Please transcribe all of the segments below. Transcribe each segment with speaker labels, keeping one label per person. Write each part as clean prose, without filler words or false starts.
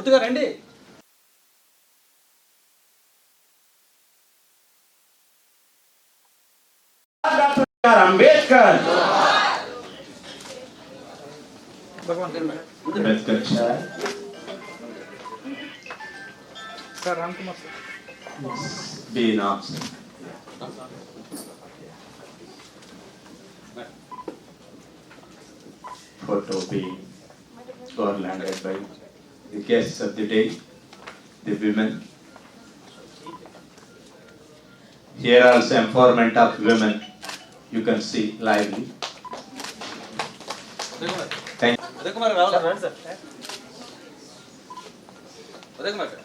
Speaker 1: కొద్దిగా రండి.
Speaker 2: Ambedkar
Speaker 1: sir Ram Kumar sir
Speaker 2: photo being garlanded by the guests of the day, the women. Here also empowerment of women, you can see lively. Thank you.
Speaker 1: Uday Kumar Rao sir. Uday Kumar sir.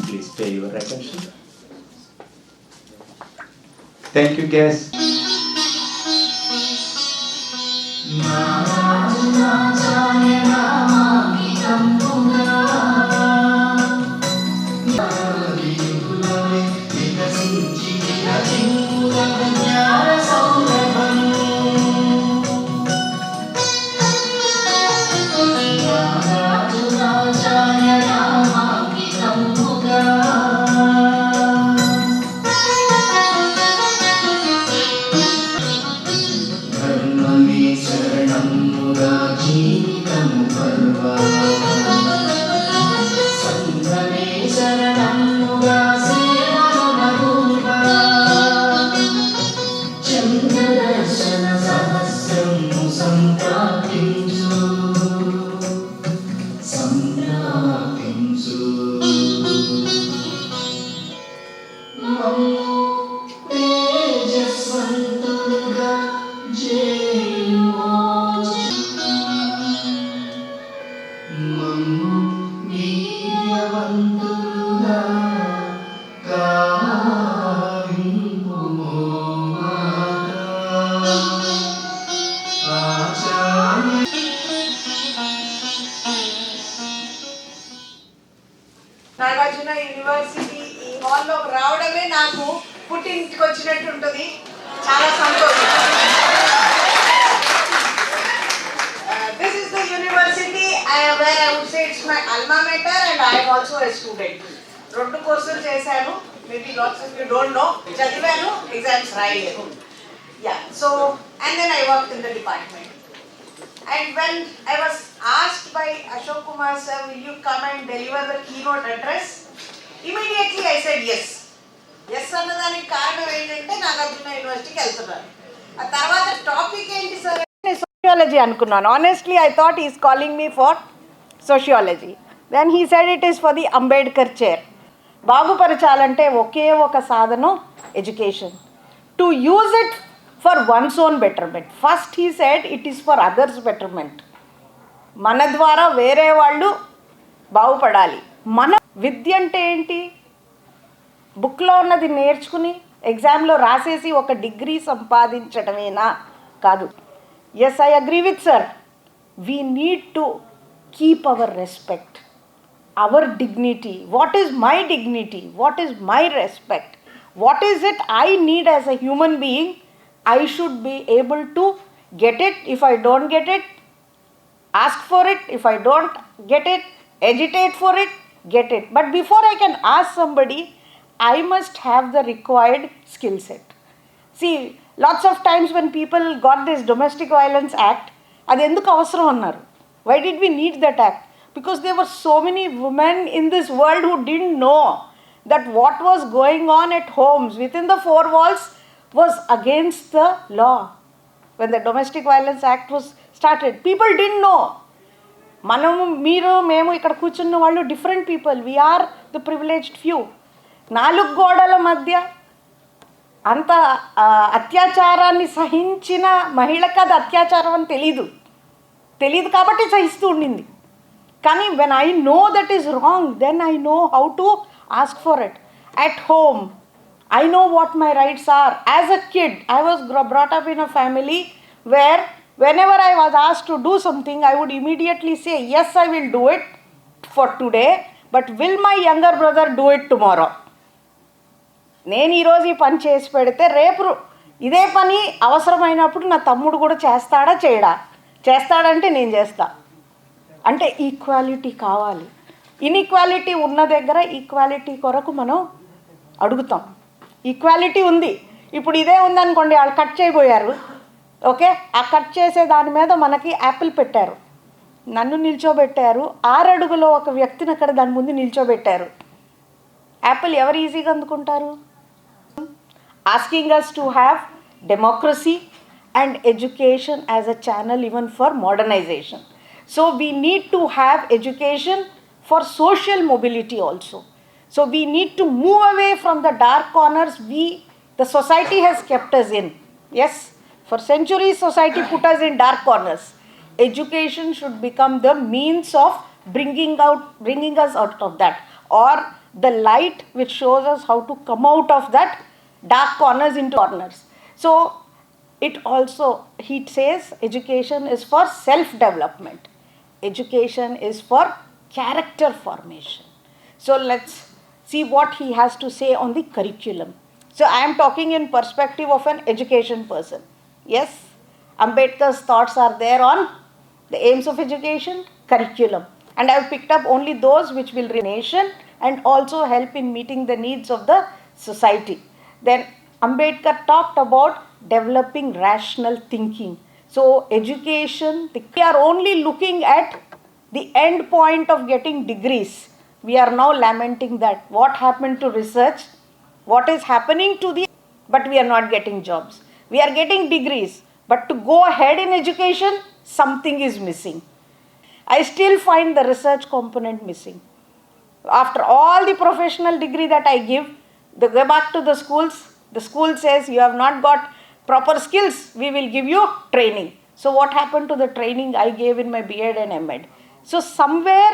Speaker 2: Please pay your attention. Thank you, guests.
Speaker 3: Nagarjuna university ఈ హాల్లో రావడమే నాకు పుట్టింటికి వచ్చినట్టు ఉంటుంది. చాలా సంతోషం. This is the university where I would say it's my alma mater and I am also a student. 2 కోర్సులు చేశాను. Maybe lots of you don't know. చదివాను, ఎగ్జామ్స్ రాయలేదు. Yeah, so and then I worked in the department. And when I was asked by Ashok Kumar sir, will you come and deliver the keynote address? Immediately I said yes. Yes అన్నదానికి కారణం ఏంటంటే నాగార్జున యూనివర్సిటీకి వెళ్తున్నాను. ఆ తర్వాత topic ఏంటి sir? Sociology అనుకున్నాను. Honestly, I thought he is calling me for sociology. Then he said it is for the Ambedkar chair. బాగుపరచాలంటే ఒకే ఒక సాధనం education. To use it for one's own betterment. First he said it is for others' betterment. మన ద్వారా వేరే వాళ్ళు బాగుపడాలి. మన విద్య అంటే ఏంటి? బుక్లో ఉన్నది నేర్చుకుని ఎగ్జామ్లో రాసేసి ఒక డిగ్రీ సంపాదించడమేనా? కాదు. Yes, I agree with sir. We need to keep our respect, our dignity. What is my dignity? What is my respect? What is it I need as a human being? I should be able to get it. If I don't get it, ask for it. If I don't get it, agitate for it, get it. But before I can ask somebody, I must have the required skill set. See, lots of times when people got this Domestic Violence Act, adi enduku avasaram annaru. Why did we need that act? Because there were so many women in this world who didn't know that what was going on at homes within the 4 walls was against the law. When the Domestic Violence Act was started, people didn't know. Manamu, meeru, memu ikkada కూర్చున్న వాళ్ళు different people. We are the privileged few. 4 గోడల మధ్య అంత అత్యాచారాన్ని సహించిన మహిళకు అది అత్యాచారం అని తెలియదు కాబట్టి సహిస్తూ ఉండింది. కానీ when I know that is wrong, then I know how to ask for it. At home, I know what my rights are. As a kid, I was brought up in a family where whenever I was asked to do something, I would immediately say, yes, I will do it for today, but will my younger brother do it tomorrow? నేను ఈరోజు ఈ పని చేసి పెడితే రేపు ఇదే పని అవసరమైనప్పుడు నా తమ్ముడు కూడా చేస్తాడా చేయడా? చేస్తాడంటే నేను చేస్తా. అంటే ఈక్వాలిటీ కావాలి. ఇన్ఈక్వాలిటీ ఉన్న దగ్గర ఈక్వాలిటీ కొరకు మనం అడుగుతాం. ఈక్వాలిటీ ఉంది, ఇప్పుడు ఇదే ఉందనుకోండి, వాళ్ళు కట్ చేయబోయారు, ఓకే, ఆ కట్ చేసే దాని మీద మనకి యాపిల్ పెట్టారు, నన్ను నిల్చోబెట్టారు, 6 అడుగులో ఒక వ్యక్తిని అక్కడ దాని ముందు నిల్చోబెట్టారు, యాపిల్ ఎవరు ఈజీగా అందుకుంటారు? Asking us to have democracy and education as a channel even for modernization. So we need to have education for social mobility also. So we need to move away from the dark corners the society has kept us in. Yes, for centuries society put us in dark corners. Education should become the means of bringing us out of that, or the light which shows us how to come out of that dark corners into corners. So it also, he says, education is for self development, education is for character formation. So let's see what he has to say on the curriculum. So I am talking in perspective of an education person. Yes, Ambedkar's thoughts are there on the aims of education, curriculum, and I have picked up only those which will nation and also help in meeting the needs of the society. Then Ambedkar talked about developing rational thinking. So education, we are only looking at the end point of getting degrees. We are now lamenting that what happened to research, what is happening to but we are not getting jobs. We are getting degrees, but to go ahead in education, something is missing. I still find the research component missing. After all the professional degree that I give, they go back to the schools. The school says you have not got proper skills, we will give you training. So what happened to the training I gave in my B.Ed and M.Ed? So somewhere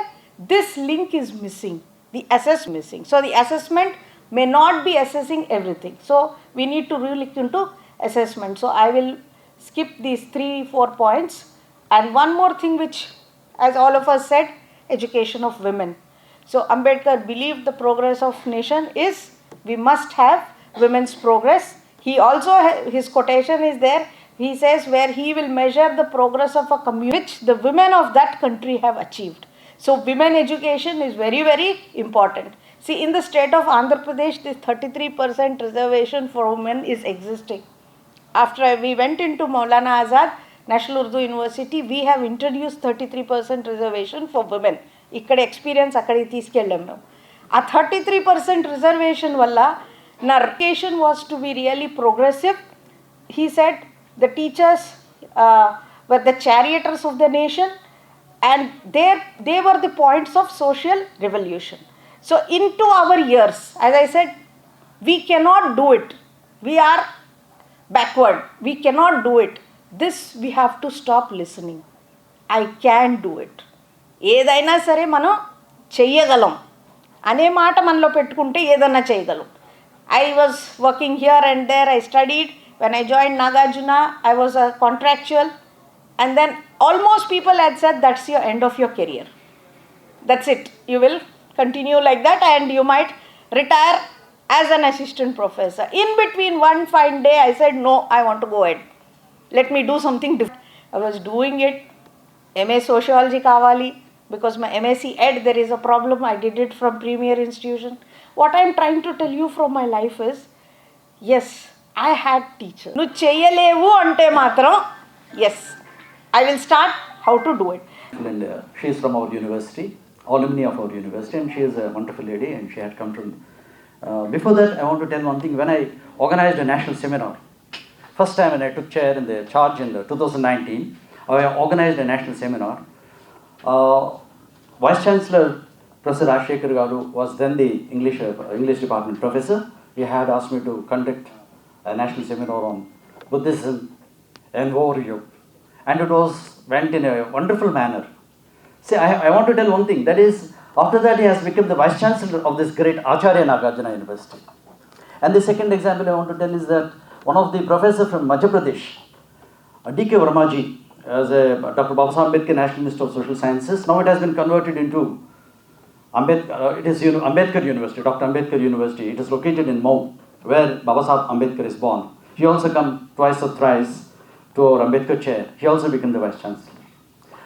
Speaker 3: this link is missing, the assessment missing. So the assessment may not be assessing everything. So we need to really look into assessment. So I will skip these 3-4 points. And one more thing which, as all of us said, education of women. So Ambedkar believed the progress of nation is we must have women's progress. He also, his quotation is there. He says where he will measure the progress of a community which the women of that country have achieved. So women education is very, very important. See, in the state of Andhra Pradesh, this 33% reservation for women is existing. After we went into Maulana Azad National Urdu University, we have introduced 33% reservation for women. ఇక్కడ experience అక్కడికి తీసుకెళ్ళాం మేము. ఆ 33% reservation వల్ల నా education was to be really progressive. He said the teachers were the charioteers of the nation, and they were the points of social revolution. So into our years, as I said, we cannot do it. We are backward. We cannot do it. This we have to stop listening. I can do it. ఏదైనా సరే మనం చెయ్యగలం అనే మాట మనలో పెట్టుకుంటే ఏదైనా చేయగలం. I was working here and there. I studied. When I joined Nagarjuna, I was a contractual. And then almost people had said, that's your end of your career. That's it. You will continue like that and you might retire as an assistant professor. In between, one fine day, I said, no, I want to go ahead. Let me do something different. I was doing it. MA Sociology kavali. Because my MSc Ed, there is a problem. I did it from premier institution. What I am trying to tell you from my life is, yes, I had teachers. Nu cheyalevu ante matram, yes, I will start how to do it.
Speaker 4: And she is from our university, alumni of our university, and she is a wonderful lady, and she had come to. Before that, I want to tell one thing. When I organized a national seminar, first time when I took charge in 2019, I organized a national seminar. Vice Chancellor Professor Rajshekhar Garu was then the English department professor. He had asked me to conduct a national seminar on Buddhism and overview, and it went in a wonderful manner. See, I want to tell one thing. That is, after that he has become the Vice Chancellor of this great Acharya Nagarjuna University. And the second example I want to tell is that one of the professors from Madhya Pradesh, D.K. Vermaji, as a Dr. Babasaheb Ambedkar National Institute of Social Sciences. Now it has been converted into Ambedkar University, Dr. Ambedkar University. It is located in Mau, where Babasaheb Ambedkar is born. He also come twice or thrice to our Ambedkar chair. He also became the Vice Chancellor.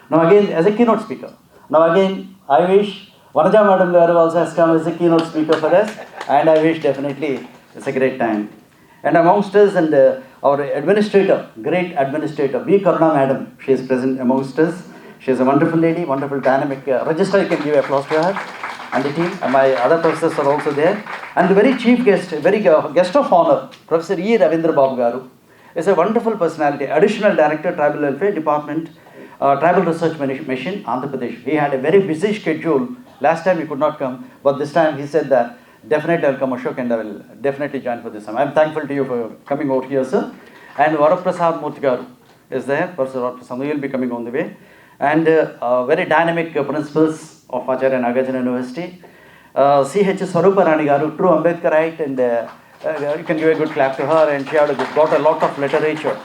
Speaker 4: Now again, as a keynote speaker, Now again, I wish Vanaja Madam Garu also has come as a keynote speaker for us, and I wish definitely it's a great time. And amongst us, and our administrator, great administrator, B. Karuna Madam, she is present amongst us. She is a wonderful lady, wonderful dynamic. Register, you can give applause to her and the team. And my other professors are also there. And the very chief guest, very guest of honor, Professor E. Ravindra Babu Garu, is a wonderful personality, additional director, Tribal Welfare Department, Tribal Research Mission, Andhra Pradesh. He had a very busy schedule. Last time he could not come, but this time he said that definitely I'll come, Ashok, and I will definitely join for this time. I'm thankful to you for coming out here, sir. And Varaprasad Murthy Garu is there. Professor Varaprasad, he will be coming on the way. And very dynamic principals of Acharya Nagarjuna University. C.H. Swarupa Rani Garu, true Ambedkarite, and you can give a good clap to her. And she had got a lot of literature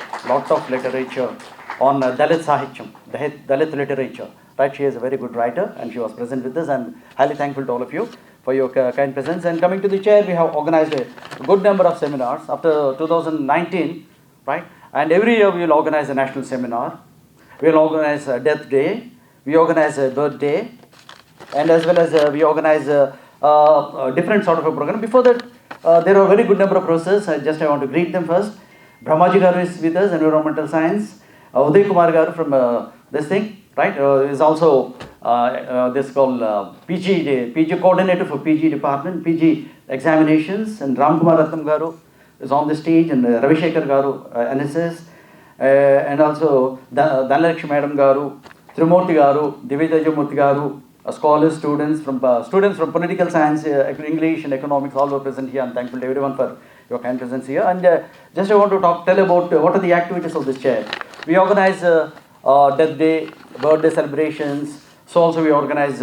Speaker 4: on Dalit Sahityam, Dalit literature. Right, she is a very good writer, and she was present with us. I'm highly thankful to all of you for your kind presence. And coming to the chair, we have organized a good number of seminars after 2019, right? And every year we will organize a national seminar. We will organize a death day. We organize a birthday, and as well as we organize a different sort of a program. Before that, there are a very good number of professors. I want to greet them first. Brahmaji Garu is with us, environmental science. Uday Kumar Garu from this thing, right? Is also this called PG coordinator for PG department, PG examinations, and Ram Kumar Ratnam Garu is on the stage, and Ravi Shekhar Garu, NSS, and also Dhanalakshmi Madam Garu, Trimurthy Garu, Divya Murthy Garu, scholars, students from political science, English and economics, all were present here. I'm thankful to everyone for your kind presence here. And just I want to tell about what are the activities of this chair. We organize Death Day, birthday celebrations. So also we organize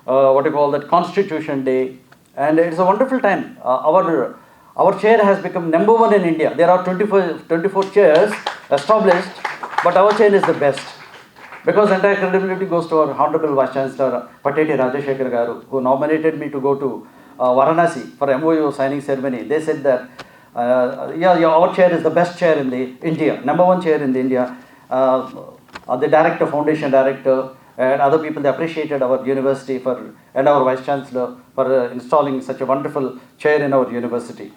Speaker 4: what you call that Constitution Day, and it's a wonderful time. Our chair has become number one in India. There are 24 chairs established, but our chair is the best. Because entire credibility goes to our Honorable Vice Chancellor Pateti Rajashekar Garu, who nominated me to go to Varanasi for MOU signing ceremony. They said that our chair is the best chair in the India, number one chair in the India. The director, foundation director, and other people, they appreciated our university and our Vice Chancellor for installing such a wonderful chair in our university.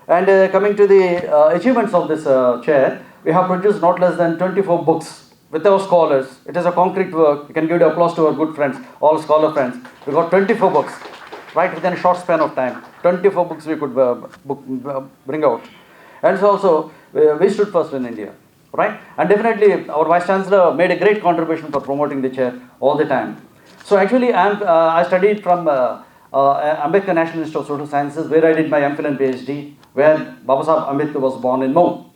Speaker 4: And coming to the achievements of this chair, we have produced not less than 24 books with our scholars. It is a concrete work. You can give applause to our good friends, all scholar friends. We got 24 books, right, within a short span of time. 24 books we could bring out. And so also, we stood first in India, right? And definitely, our Vice Chancellor made a great contribution for promoting the chair all the time. So actually, I studied from Ambedkar National Institute of Social Sciences, where I did my MPhil and PhD, where Babasaheb Ambedkar was born in Mhow.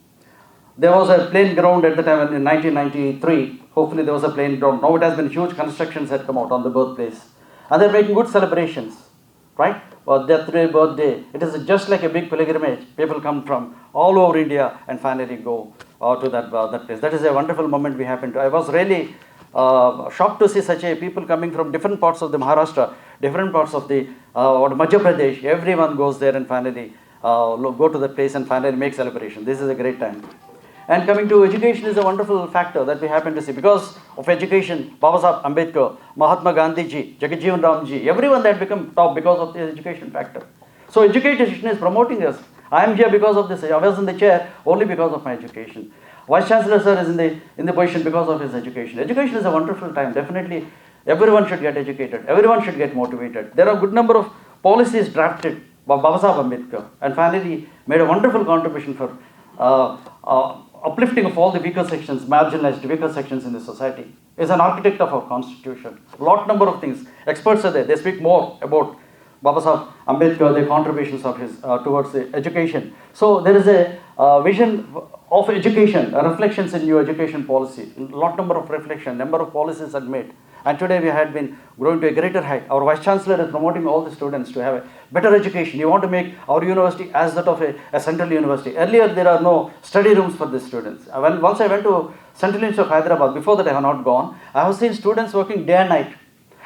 Speaker 4: There was a plain ground at the time in 1993. Hopefully there was a plain ground. Now it has been huge constructions had come out on the birthplace. And they're making good celebrations, right? For death day, birthday. It is just like a big pilgrimage. People come from all over India and finally go to that place. That is a wonderful moment we happened to. I was really shocked to see such a people coming from different parts of the Maharashtra, different parts of the Madhya Pradesh. Everyone goes there and finally go to that place and finally make celebration. This is a great time. And coming to education is a wonderful factor that we happen to see. Because of education, Babasaheb Ambedkar, Mahatma Gandhi ji, Jagajeevan Ram ji, everyone that become top because of the education factor. So education is promoting us. I am here because of this. I was in the chair only because of my education. Vice Chancellor sir is in the position because of his education. Education is a wonderful time. Definitely, everyone should get educated. Everyone should get motivated. There are a good number of policies drafted by Babasaheb Ambedkar, and finally made a wonderful contribution for uplifting of all the weaker sections, marginalized weaker sections in the society. Is an architect of our constitution. Lot number of things. Experts are there. They speak more about Babasaheb Ambedkar, the contributions of his towards the education. So there is a vision of education, reflections in new education policy. Lot number of reflection, number of policies are made. And today we had been growing to a greater height. Our Vice Chancellor is promoting all the students to have a better education. You want to make our university as that of a central university. Earlier there are no study rooms for the students. Once I went to Central University of Hyderabad, before that I have not gone, I have seen students working day and night.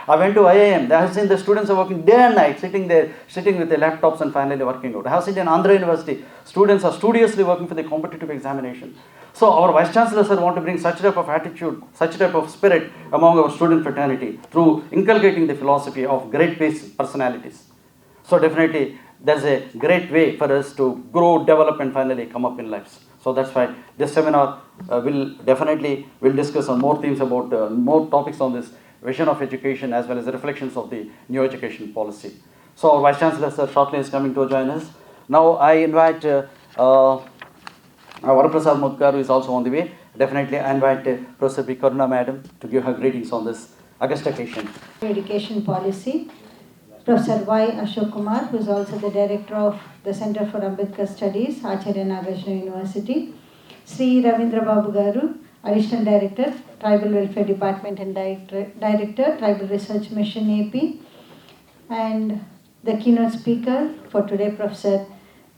Speaker 4: I went to IIM. I have seen the students are working day and night, sitting there, sitting with their laptops and finally working out. I have seen in Andhra University, students are studiously working for the competitive examination. So our Vice Chancellor sir want to bring such type of attitude, such type of spirit among our student fraternity through inculcating the philosophy of great personalities. So definitely there's a great way for us to grow, develop and finally come up in lives. So that's why this seminar will discuss on more themes about more topics on this vision of education as well as the reflections of the new education policy. So our Vice Chancellor sir shortly is coming to join us. Now I invite Varaprasad Mutkaru is also on the way. Definitely I invite Professor B. Karuna Madam to give her greetings on this August occasion.
Speaker 5: Education policy. Professor Y. Ashok Kumar, who is also the Director of the Center for Ambedkar Studies, Acharya Nagarjuna University. Sri Ravindra Babu Garu, Additional Director, Tribal Welfare Department and Director, Tribal Research Mission AP. And the keynote speaker for today, Professor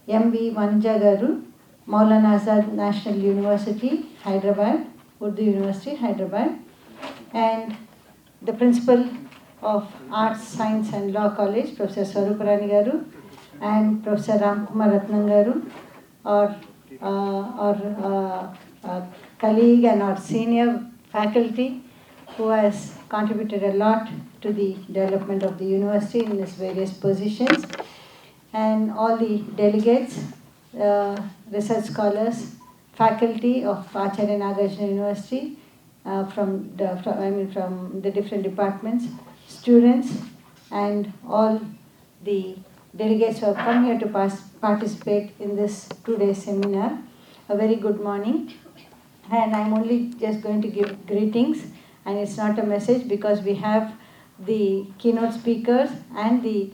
Speaker 5: M.B. Vanja Garu, Maulana Azad National University, Hyderabad, Urdu University, Hyderabad. And the Principal of Arts, Science and Law College, Professor Swaruparani Garu, and Professor Ramkumar Ratnam Garu, our colleague and our senior faculty who has contributed a lot to the development of the university in its various positions, and all the delegates, research scholars, faculty of Acharya Nagarjuna University, from the different departments, students and all the delegates who have come here to participate in this 2-day seminar. A very good morning. And I'm only just going to give greetings, and it's not a message because we have the keynote speakers and the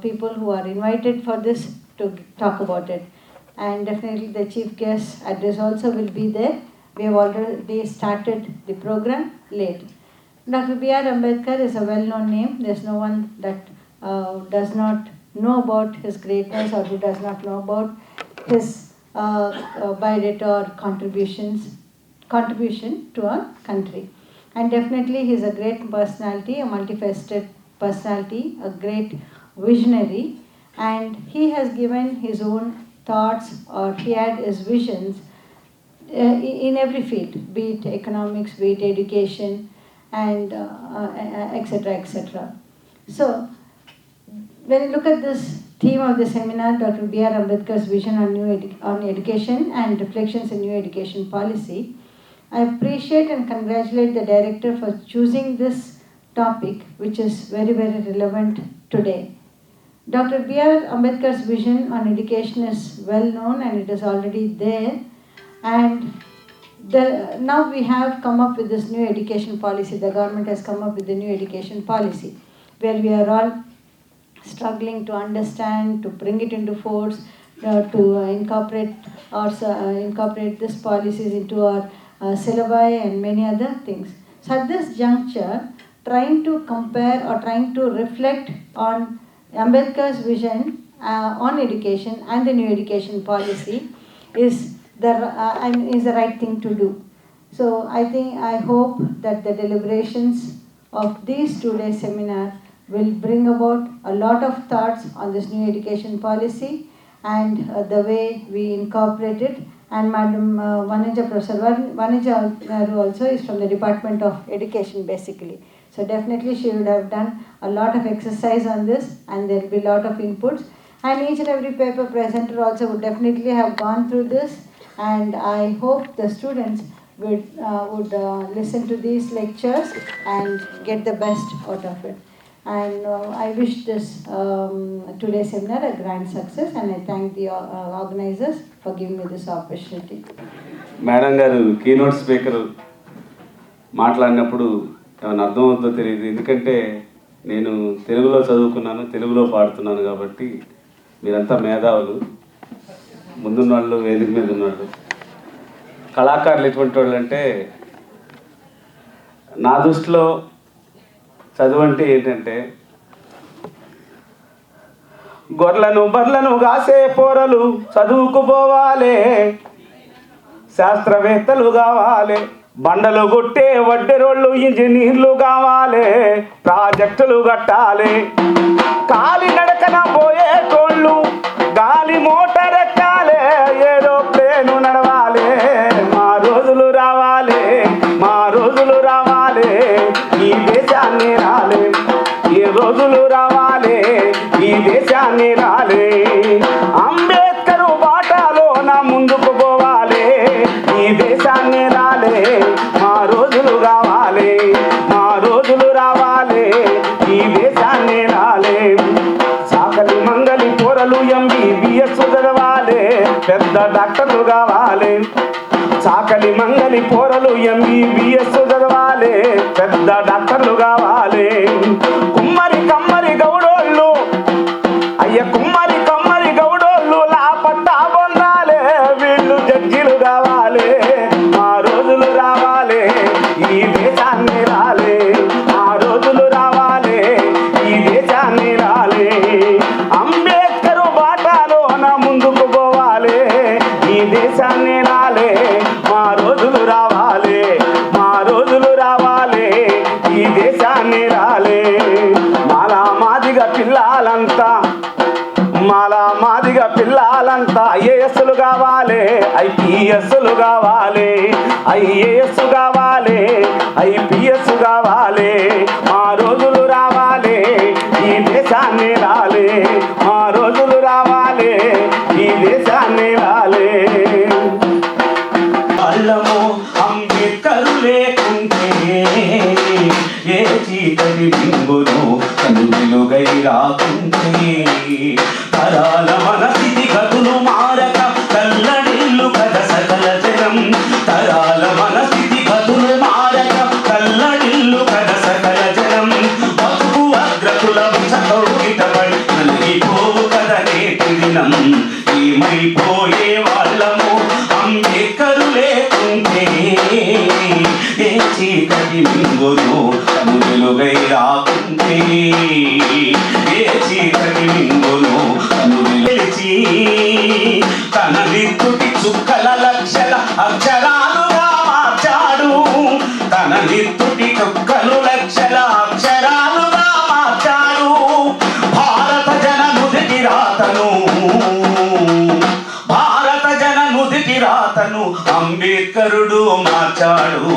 Speaker 5: people who are invited for this to talk about it. And definitely the chief guest address also will be there. We have already started the program late. Dr. B.R. Ambedkar is a well-known name. There's no one that does not know about his greatness or who does not know about his biodata or contribution to our country. And definitely he is a great personality, a multifaceted personality, a great visionary, and he has given his own thoughts, or he had his visions in every field, be it economics, be it education, and etc. etc. So when you look at this theme of the seminar, Dr. B.R. Ambedkar's vision on education and reflections in new education policy, I appreciate and congratulate the director for choosing this topic, which is very, very relevant today. Dr. B.R. Ambedkar's vision on education is well known and it is already there. And now we have come up with this new education policy. The government has come up with the new education policy, where we are all struggling to understand, to bring it into force, to incorporate these policies into our syllabi and many other things. So at this juncture, trying to compare or trying to reflect on Ambedkar's vision on education and the new education policy is the right thing to do. So I hope that the deliberations of these 2-day seminar will bring about a lot of thoughts on this new education policy and the way we incorporate it. And Madam Vanuja, Professor Vanuja also is from the Department of Education basically. So definitely she would have done a lot of exercise on this, and there will be a lot of inputs. And each and every paper presenter also would definitely have gone through this, and I hope the students would listen to these lectures and get the best out of it. And I wish this today's seminar a grand success, and I thank the organizers for giving me this opportunity.
Speaker 6: Madam garu keynote speaker మాట్లాడినప్పుడు ఏమైనా అర్థమవుతుందో తెలియదు, ఎందుకంటే నేను తెలుగులో చదువుకున్నాను, తెలుగులో పాడుతున్నాను కాబట్టి మీరంతా మేధావులు, ముందున్న వాళ్ళు, వేదిక మీద ఉన్నవాళ్ళు. కళాకారులు ఎటువంటి వాళ్ళు అంటే, నా దృష్టిలో చదువు అంటే ఏంటంటే గొర్రెలను బర్రెలను కాసే పోరలు చదువుకుపోవాలి, శాస్త్రవేత్తలు కావాలి, బండలు కొట్టే వడ్డెరోళ్ళు ఇంజనీర్లు కావాలి, ప్రాజెక్టులు కట్టాలి. కాలి నడకన పోయేటోళ్ళు గాలి మోటార్ ఎక్కాలి, ఏరోప్లేను నడవాలి. మా రోజులు రావాలి, మా రోజులు రావాలి, ఈ దేశాన్ని రాలే. ఈ రోజులు రావాలి, ఈ దేశాన్ని రాలే. అంబేద్కర్ బాటలో నా ముందుకు పోవాలి, ఈ దేశాన్ని రాలే. మా రోజులు రావాలి, మా రోజులు రావాలి, ఈ దేశాన్ని రాలే. సాకలి మంగలి కూరలు MBBS చదవాలి, పెద్ద డాక్టర్లు కావాలి. సాకలి మంగలి కూరలు MBBS చదవాలి, పెద్ద డాక్టర్లు కావాలి. కుమ్మరి కమ్మరి గౌడోళ్ళు అయ్య కుమ్మరి కమ్మరి గౌడోళ్ళు లాపట్టా పొందాలి, వీళ్ళు జడ్జిలు కావాలి. మా రోజులు రావాలి, ఈ దేశాన్ని రాలే. మా రోజులు రావాలి, ఈ దేశాన్ని రాలే. అంబేద్కర్ బాటలో నా ముందుకు పోవాలి, ఈ దేశాన్ని రాలే. మా రోజులు రావాలి, మా రోజులు రావాలి, ఈ దేశాన్ని రాలే. మాలా మాదిగ పిల్లలంతా మాలా మాదిగ పిల్లలంతా IASలు కావాలి, IPSలు కావాలి, IAS కావాలి, IPS కావాలి. మా రోజులు రావాలి, ఈ దేశాన్ని రాలే. మా రోజులు రావాలి, ఈ దేశాన్ని రాలే. వాళ్ళము అంబేద్కరు లేకుంటే ఏ చీకటి బింబును కనులుగై రాకుంటే. తరాల మన స్థితి గతులు మారక కల్లడిల్లు కథ సకల జనం. తరాల మన స్థితి గతులు మారక కల్లడిల్లు కథ సకల జనం. బతుకు అగ్రకుల కౌగిటపడి నలిగిపోవు కథ నేటి దినం. ఏమైపోయే వాళ్ళము అంబేద్కరు లేకుంటే ఏ చీకటి మింగును కనులుగై రాకుంటే. ఏ చీకటి మింగును కనులిచి తన నిత్తుటి చుక్కల లక్షల అక్షరాలుగా మార్చాడు. తన నిత్తుటి చుక్కలు లక్షల అక్షరాలుగా మార్చాడు. భారత జన నుదిటి రాతను రాతను అంబేద్కరుడు మార్చాడు.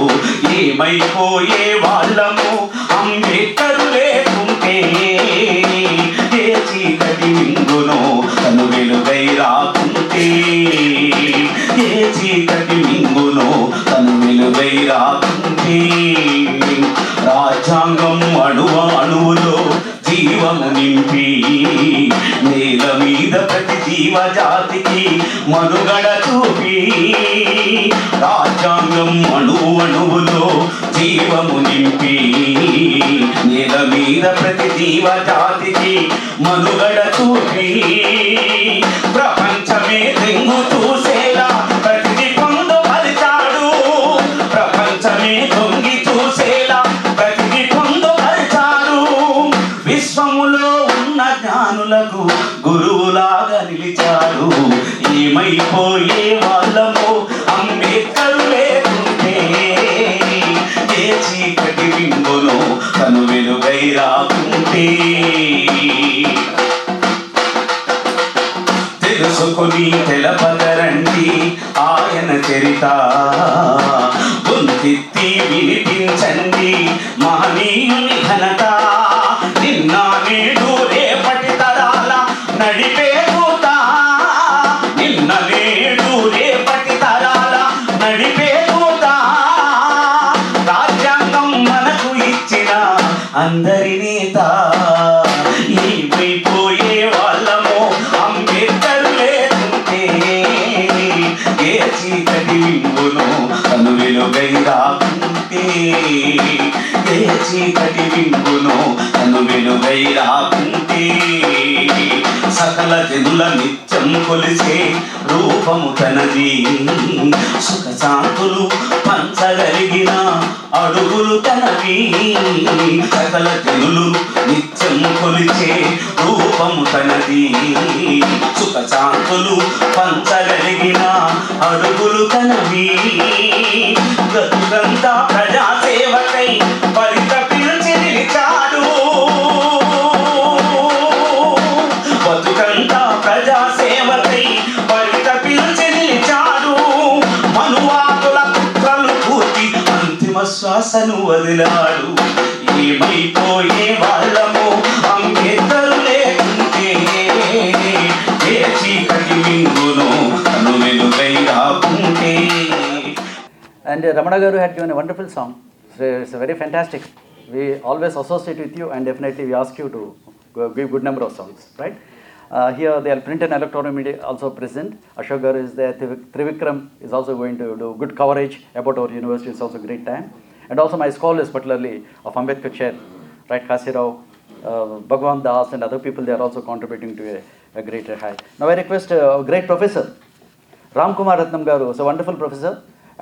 Speaker 6: ఏమైపోయే వాళ్ళము అంబేద్కరు లేకుంటే ఏ చీకటి మింగునో తను వెలుగై రాకుంటే. ఏ చీకటి మింగునో తను వెలుగై రాకుంటే. రాజ్యాంగం అణువ అణువులో జీవము నింపి నేల మీద ప్రతి జీవజాతికి మనుగడ చూపి. రాజ్యాంగం అణువు అణువులో జీవము నింపి నేల మీద ప్రతి జీవజాతికి మనుగడ చూపి. ప్రపంచమే దెంగు చూసేలా ప్రతిది పొందుపరిచాడు. ప్రపంచమే దొంగి చూసేలా ప్రతిది పొందుపరిచాడు. విశ్వములో ఉన్న జ్ఞానులకు గురువులాగా నిలిచాడు. ఏమైపోయే వాళ్ళము అంబేద్కరు లేకుంటే ఏ చీకటి బింబును తను వెలుగై రాకుంటే. తెలుసుకొని తెలపగరండి ఆయన చరిత. గొంతెత్తి వినిపించండి మహనీయుని ఘనత. నిన్న నేడు రేపటి తరాల నడిపే దూత. నిన్న నేడు రేపటి తరాల నడిపే దూత. రాజ్యాంగం మనకు ఇచ్చిన అందరి నేత. ఏమైపోయే వాళ్ళము అంబేద్కరు లేకుంటే ఏ చీకటి బింబును తను వెలుగై రాకుంటే. ఏ చీకటి బింబును తను వెలుగై రాకుంటే. సకల జనుల నిత్యం కొలిసే రూపము తనది. సుఖ శాంతులు పంచగలిగిన అడుగులు తనవి. సకల జనులు నిత్యం కొలిచే రూపము తనది. సుఖ
Speaker 7: సుఖ శాంతులు పంచగలిగిన అడుగులు కనవి బ్రతుకంతా ప్రజాసేవకై పరితపించి నిలిచాడు బతుకంతా ప్రజాసేవకై పరితపించి నిలిచాడు మనువాదుల కుట్రలు పూర్తి అంతిమ శ్వాసను వదిలాడు ఏమైపోయే వాళ్ళము అంబేద్కరు లేకుంటే ఏ చీకటి మింగును అను వెలుగై రాకుంటే.
Speaker 4: And Ramana Garu had given a wonderful song. So it's a very fantastic. We always associate with you, and definitely we ask you to give good number of songs, right? Here the print and electronic media also present. Ashok Garu is there. Trivikram is also going to do good coverage about our university. It's also a great time. And also my scholars, particularly of Ambedkar chair, right? Kasirao, Bhagwan Das, and other people, they are also contributing to a greater high. Now I request a great professor, Ram Kumar Ratnam Garu, is a wonderful professor.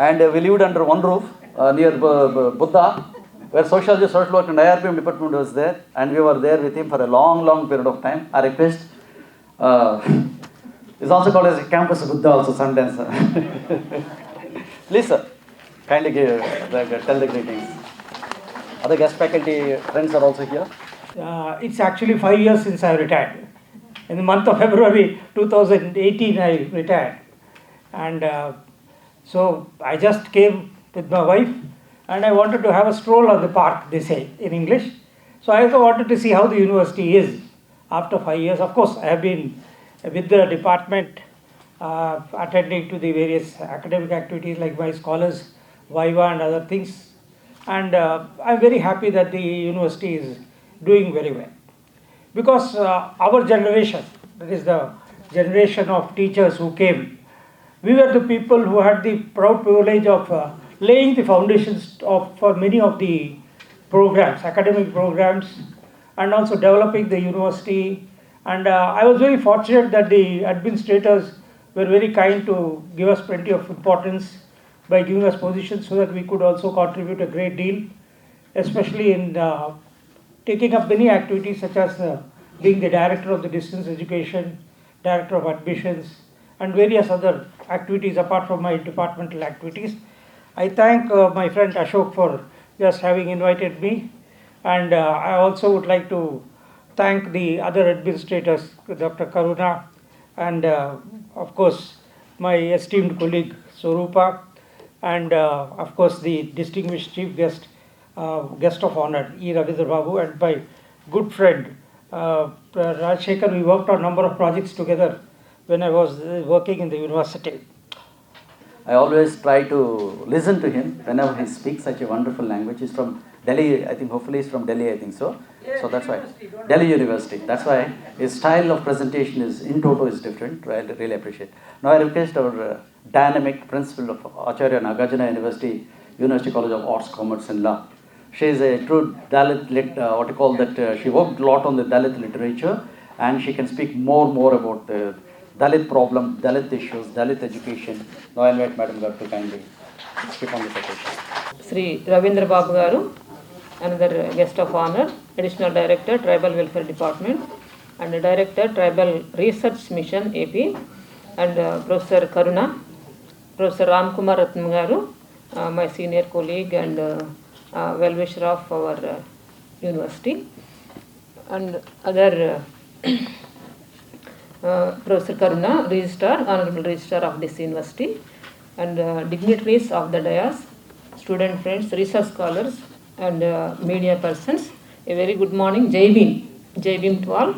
Speaker 4: And we lived under one roof near Buddha, where sociology, social work and IRPM department was there, and we were there with him for a long period of time. Our request is also called as a campus Buddha also sometimes. Please, sir, kindly tell the greetings. Other guest faculty friends are also here.
Speaker 8: It's actually 5 years since I retired. In the month of February 2018, I retired. And so I just came with my wife and I wanted to have a stroll on the park, they say in English. So I also wanted to see how the university is after 5 years. Of course, I have been with the department attending to the various academic activities like my scholars, Viva and other things. And I'm very happy that the university is doing very well. Because our generation, that is the generation of teachers who came, we were the people who had the proud privilege of laying the foundations for many of the programs, academic programs, and also developing the university. And I was very fortunate that the administrators were very kind to give us plenty of importance by giving us positions so that we could also contribute a great deal, especially in taking up many activities such as being the director of the distance education, director of admissions, and various other activities apart from my departmental activities. I thank my friend Ashok for just having invited me, and I also would like to thank the other administrators, Dr. Karuna, and of course my esteemed colleague Swarupa, and of course the distinguished chief guest, guest of honor, E. Ravindra Babu, and my good friend Rajshekhar. We worked on a number of projects together when I was working in the university.
Speaker 4: I always try to listen to him whenever he speaks such a wonderful language. He's from Delhi, I think, hopefully he's from Delhi, I think so. So that's why, Delhi University, that's why his style of presentation is, in toto, is different. I really appreciate. Now I request our dynamic principal of Acharya Nagarjuna University, University College of Arts, Commerce and Law. She is a true Dalit, she worked a lot on the Dalit literature, and she can speak more about the Dalit problem, Dalit issues, Dalit education. Now I invite Madam Garu to kindly speak on this occasion.
Speaker 9: Sri Ravindra Babu Garu, another guest of honor, Additional Director, Tribal Welfare Department, and Director, Tribal Research Mission, AP, and Professor Karuna, Professor Ram Kumar Ratnam Garu, my senior colleague and well-wisher of our university, and other Professor Karuna, Registrar, Honorable Registrar of this university, and dignitaries of the dais, student friends, research scholars, and media persons. A very good morning, Jai Bhim to all.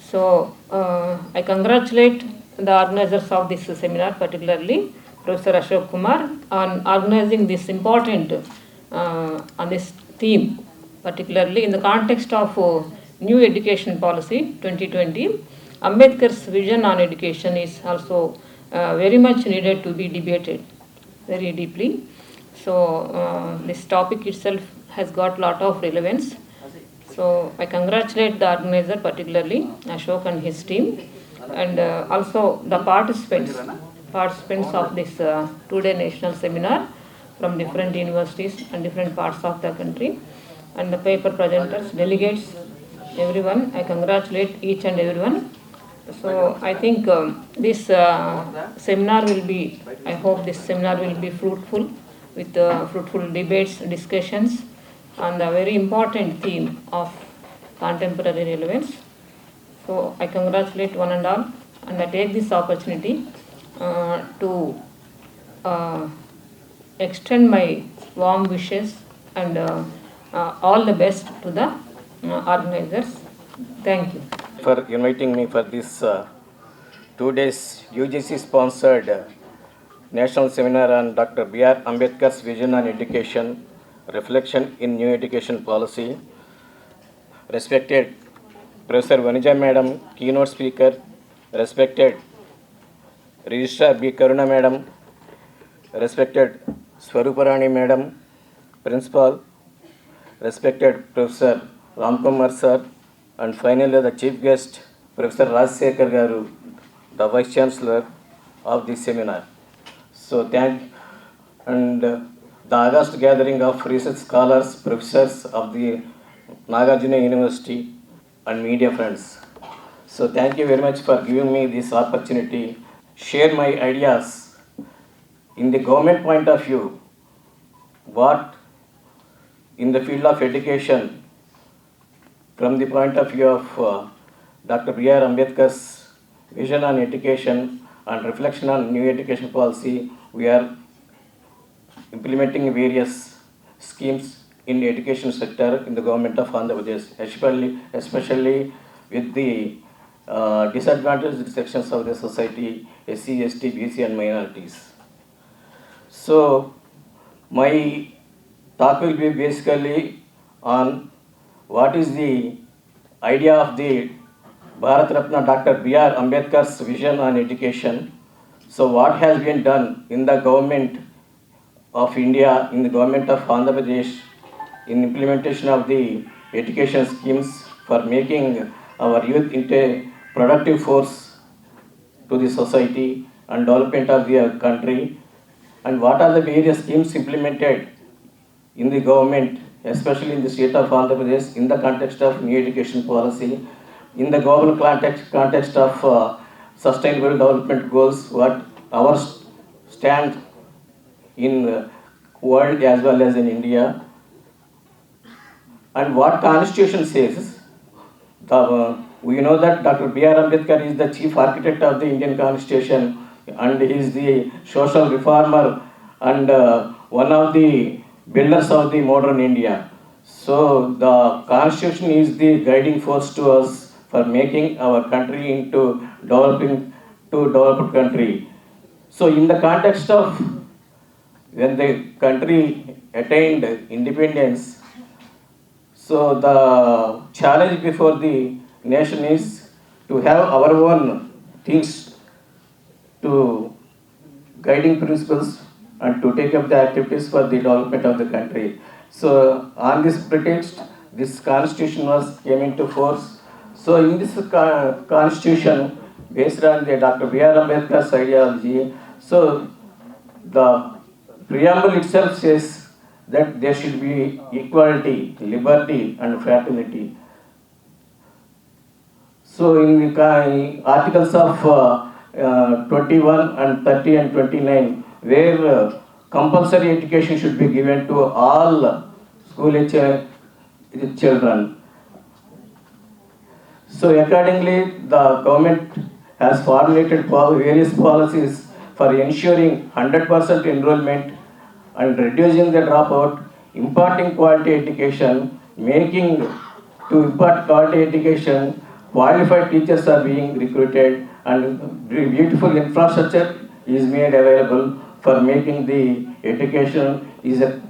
Speaker 9: So I congratulate the organizers of this seminar, particularly Professor Ashok Kumar, on organizing this important on this theme, particularly in the context of new education policy 2020. Ambedkar's vision on education is also very much needed to be debated very deeply. So this topic itself has got lot of relevance. So I congratulate the organizer, particularly Ashok and his team, and also the participants of this two-day national seminar from different universities and different parts of the country, and the paper presenters, delegates, everyone. I congratulate each and everyone. So I think this seminar will be, I hope this seminar will be fruitful with fruitful debates, discussions on the very important theme of contemporary relevance. So I congratulate one and all, and I take this opportunity to extend my warm wishes and all the best to the organizers. Thank you.
Speaker 10: For inviting me for this 2 days UGC sponsored national seminar on Dr. B.R. Ambedkar's vision on education, reflection in new education policy. Respected Professor Vanija Madam, keynote speaker. Respected Registrar B. Karuna Madam. Respected Swaruparani Madam, Principal. Respected Professor Ramkumar Sir. And finally, the chief guest, Professor Rajsekhar Garu, the Vice Chancellor of this seminar. So and the August gathering of research scholars, professors of the Nagarjuna University and media friends. So thank you very much for giving me this opportunity, share my ideas in the government point of view, what in the field of education, from the point of view of Dr. B.R. Ambedkar's vision on education and reflection on new education policy, we are implementing various schemes in the education sector in the government of Andhra Pradesh, especially with the disadvantaged sections of the society, SC, ST, BC and minorities. So my talk will be basically on what is the idea of the Bharat Ratna Dr. B.R. Ambedkar's vision on education. So what has been done in the government of India, in the government of Andhra Pradesh, in implementation of the education schemes for making our youth into a productive force to the society and development of the country, and what are the various schemes implemented in the government, especially in the state of Andhra Pradesh, in the context of new education policy, in the global context of sustainable development goals, what our stand in world as well as in India, and what Constitution says. We know that Dr. B.R. Ambedkar is the chief architect of the Indian Constitution, and he is the social reformer and one of the builders of the modern India. So the Constitution is the guiding force to us for making our country into developed country. So in the context of when the country attained independence, so the challenge before the nation is to have our own things to guiding principles and to take up the activities for the development of the country. So on this pretext, this constitution came into force. So in this constitution, based on the Dr. B.R. Ambedkar's ideology, so the preamble itself says that there should be equality, liberty and fraternity. So in the articles of 21 and 30 and 29, where compulsory education should be given to all school age children. So accordingly, the government has formulated various policies for ensuring 100% enrollment and reducing the dropout, imparting quality education, making to impart quality education, qualified teachers are being recruited and beautiful infrastructure is made available for making the education is a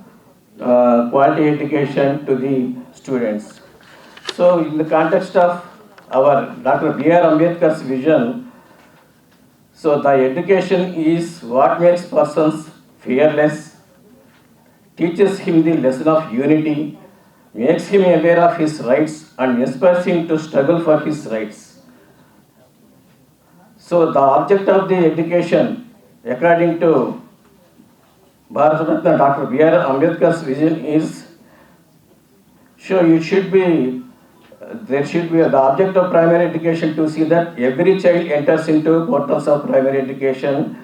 Speaker 10: quality education to the students. So in the context of our Dr. B.R. Ambedkar's vision, so the education is what makes persons fearless, teaches him the lesson of unity, makes him aware of his rights and inspires him to struggle for his rights. So the object of the education, according to Bharat Ratna Dr. B.R. Ambedkar's vision is, sure, it should be there should be the object of primary education to see that every child enters into portals of primary education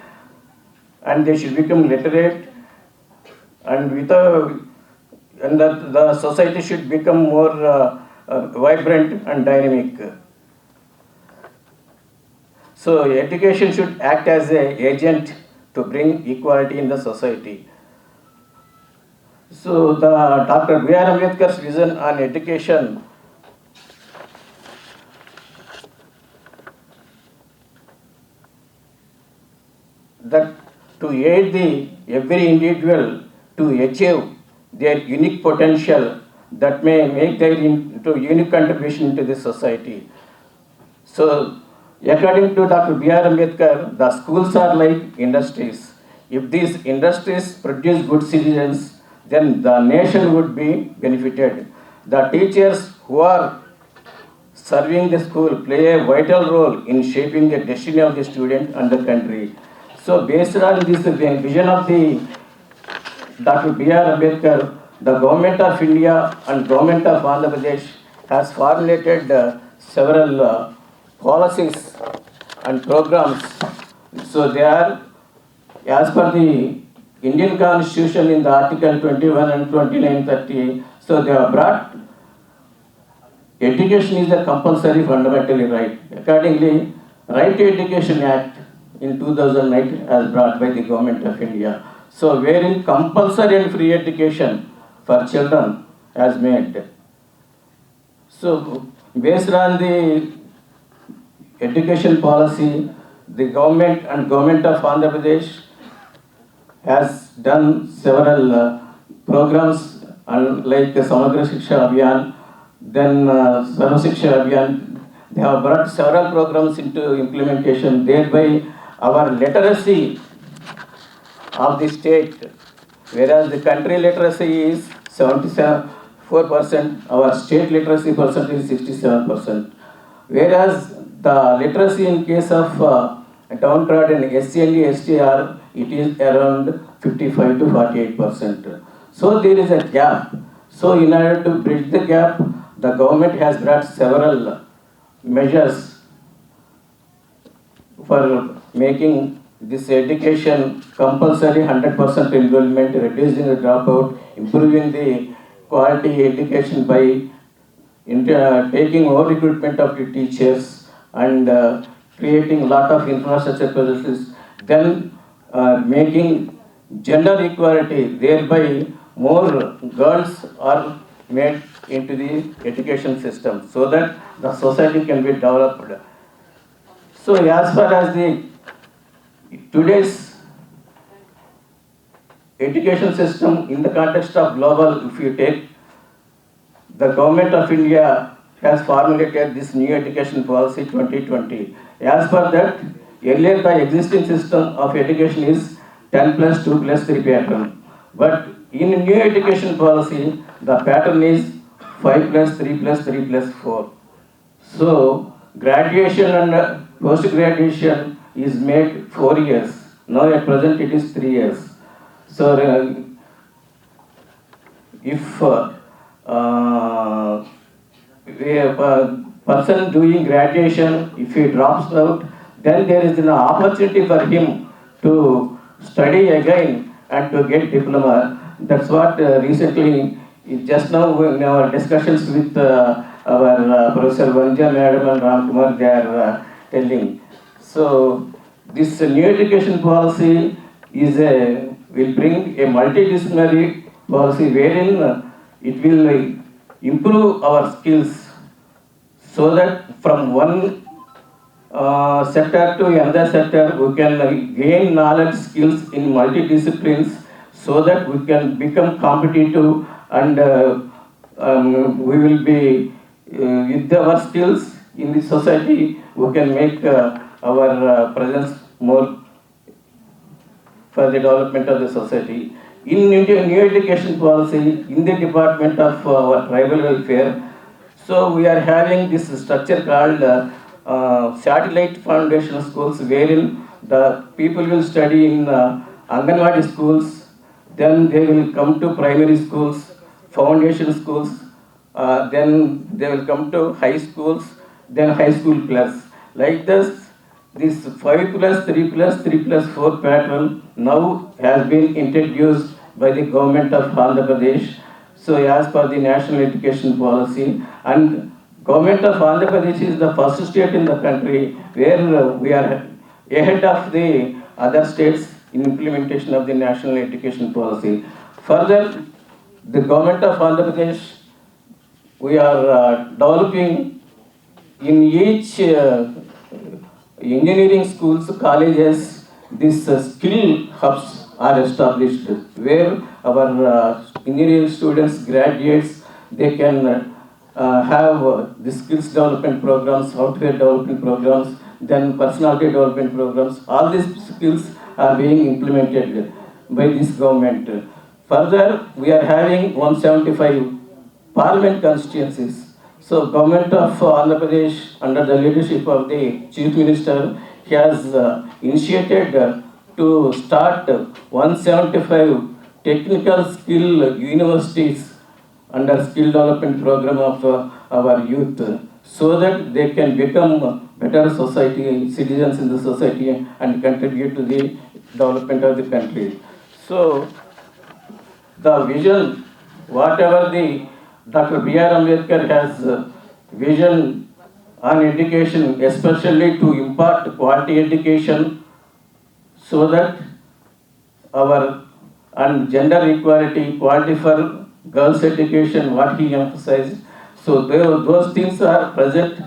Speaker 10: and they should become literate and and that the society should become more vibrant and dynamic. So education should act as an agent to bring equality in the society. So the Dr. B.R. Ambedkar's vision on education that to aid every individual to achieve their unique potential that may make their unique contribution to the society. So, according to Dr. B.R. Ambedkar, the schools are like industries. If these industries produce good citizens, then the nation would be benefited. The teachers who are serving the school play a vital role in shaping the destiny of the student and the country. So, based on this vision of the Dr. B.R. Ambedkar, the Government of India and Government of Andhra Pradesh has formulated several policies and programs. So they are, as per the Indian Constitution in the Article 21 and 2930, so they have brought education is a compulsory fundamentally right. Accordingly, Right to Education Act in 2008 as brought by the Government of India. So wherein compulsory and free education for children as made. So based on the education policy, the government and Government of Andhra Pradesh has done several programs like Samagra Shiksha Abhiyan, then Sarva Shiksha Abhiyan. They have brought several programs into implementation, thereby our literacy of the state, whereas the country literacy is 74%, our state literacy percentage is 67%. Whereas the literacy in case of downtrodden SC and STR, it is around 55 to 48%. So there is a gap. So in order to bridge the gap, the government has brought several measures for making this education compulsory 100% enrollment, reducing the dropout, improving the quality education by taking more recruitment of the teachers and creating a lot of infrastructure processes, then making gender equality, thereby more girls are made into the education system so that the society can be developed. So as far as the today's education system in the context of global, if you take, the Government of India has formulated this new education policy 2020. As per that, earlier the existing system of education is 10 plus 2 plus 3 pattern. But in new education policy, the pattern is 5 plus 3 plus 3 plus 4. So, graduation and post-graduation is made 4 years. Now at present it is 3 years. So, if a person doing graduation, if he drops out, then there is an opportunity for him to study again and to get diploma. That's what recently, just now in our discussions with our Professor Vanja Madam and Ram Kumar, they are telling. So this new education policy is will bring a multidisciplinary policy wherein it will improve our skills so that from one sector to another sector we can gain knowledge skills in multidisciplines so that we can become competitive and we will be with our skills in the society we can make our presence more for the development of the society. In new education policy, in the Department of our Tribal Welfare, so we are having this structure called satellite foundation schools, wherein the people will study in Anganwadi schools, then they will come to primary schools, foundation schools, then they will come to high schools, then high school plus. Like this 5 plus 3 plus 3 plus 4 pattern now has been introduced by the government of Andhra Pradesh. So as per the national education policy, and government of Andhra Pradesh is the first state in the country where we are ahead of the other states in implementation of the national education policy. Further, the government of Andhra Pradesh, we are developing in each engineering schools, colleges, these skill hubs are established where our engineering students, graduates, they can have the skills development programs, software development programs, then personality development programs. All these skills are being implemented by this government. Further, we are having 175 parliament constituencies. So government of Andhra Pradesh under the leadership of the Chief Minister has initiated to start 175 technical skill universities under skill development program of our youth, so that they can become better society, citizens in the society and contribute to the development of the country. So the vision, whatever the Dr. B.R. Ambedkar has vision on education, especially to impart quality education, so that our and gender equality, quality for girls' education, what he emphasized. So those things are present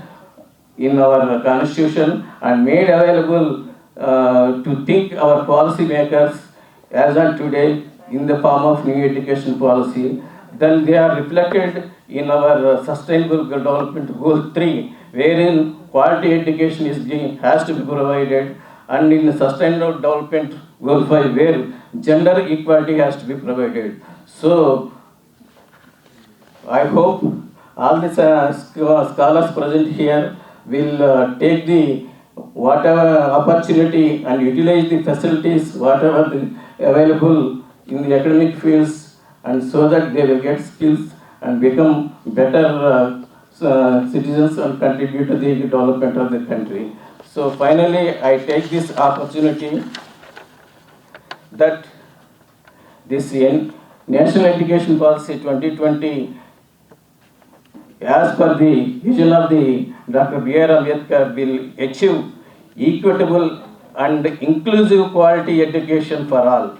Speaker 10: in our constitution and made available to think our policy makers as on today in the form of new education policy. Then they are reflected in our sustainable development goal 3, wherein quality education has to be provided, and in sustainable development goal 5, where gender equality has to be provided. So I hope all the scholars present here will take the whatever opportunity and utilize the facilities whatever available in the academic fields, and so that they will get skills and become better citizens and contribute to the development of the country. So finally, I take this opportunity that this National Education Policy 2020, as per the vision of the Dr. B.R. Ambedkar, will achieve equitable and inclusive quality education for all.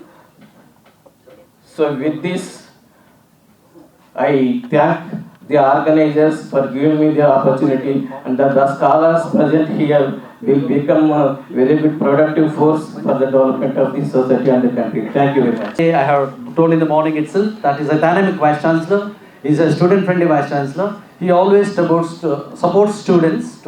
Speaker 10: So with this, I thank the organizers for giving me the opportunity, and that the scholars present here will become a very good productive force for the development of the society and the country. Thank you very much.
Speaker 4: I have told in the morning itself that is a dynamic Vice Chancellor. He is a student-friendly Vice Chancellor. He always supports students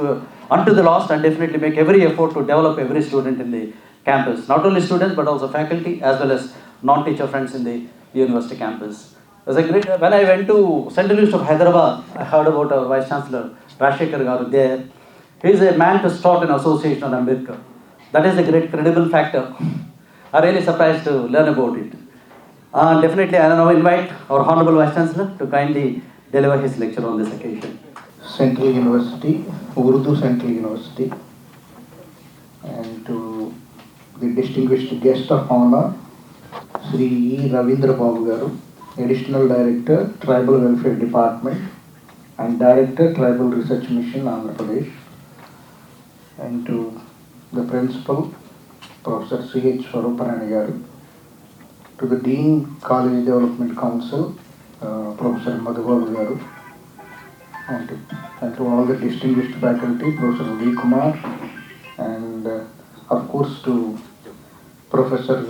Speaker 4: unto the last, and definitely make every effort to develop every student in the campus. Not only students but also faculty as well as non-teacher friends in the university campus. It was a great, when I went to Central University of Hyderabad, I heard about our Vice Chancellor Rajshekhar Garu there. He is a man to start an association on Ambedkar. That is a great credible factor. I'm really surprised to learn about it. Definitely, I now invite our Honorable Vice Chancellor to kindly deliver his lecture on this occasion.
Speaker 11: Central University, Urdu Central University, and to the distinguished guest of honor, Sri E. Ravindra Babu Garu, Additional Director, Tribal Welfare Department, and Director, Tribal Research Mission, Andhra Pradesh, and to the Principal, Professor C.H. Swaruparani Garu, to the Dean, College Development Council, Professor Madhubabu Garu, and to all the distinguished faculty, Professor V. Kumar, and of course to Professor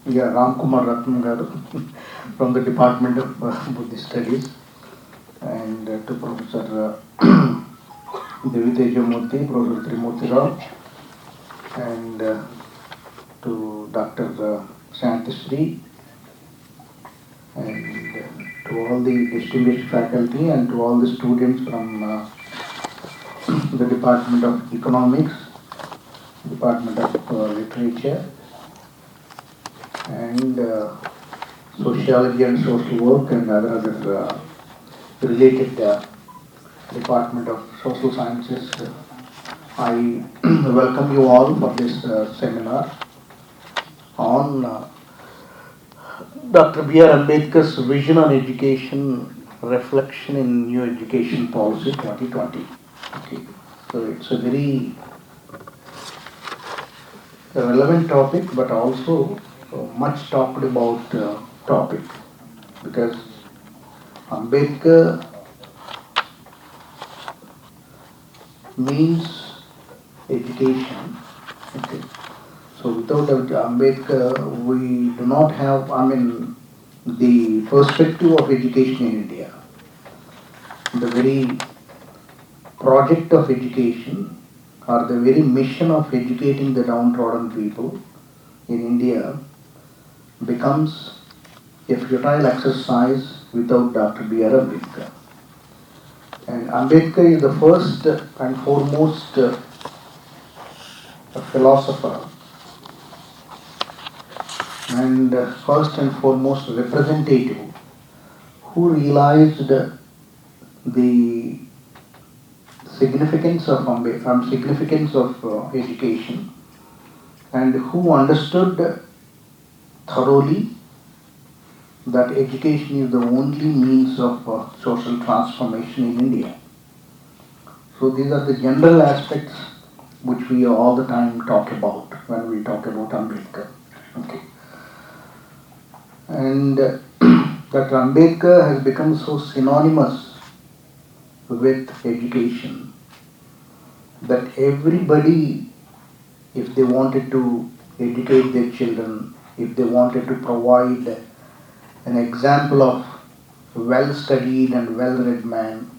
Speaker 11: Ram Kumar Ratnam Garu from the Department of Buddhist Studies, and to Professor Deviteja Murthy, Professor Trimurti Rao, and to Dr. Shantishree, and to all the distinguished faculty and to all the students from the Department of Economics, Department of Literature, and sociology and social work and other related Department of Social Sciences. I welcome you all for this seminar on Dr. B.R. Ambedkar's Vision on Education, Reflection in New Education Policy 2020. Okay. So it's a very relevant topic, but also much talked about topic, because Ambedkar means education. Okay. So without Ambedkar, we do not have, the perspective of education in India. The very project of education, or the very mission of educating the downtrodden people in India, becomes a futile exercise without Dr. B.R. Ambedkar. And Ambedkar is the first and foremost philosopher and first and foremost representative who realized the significance of education, and who understood thoroughly that education is the only means of social transformation in India. So these are the general aspects which we all the time talk about when we talk about Ambedkar. Okay. And Dr. Ambedkar has become so synonymous with education that everybody, if they wanted to educate their children, if they wanted to provide an example of well-studied and well-read man,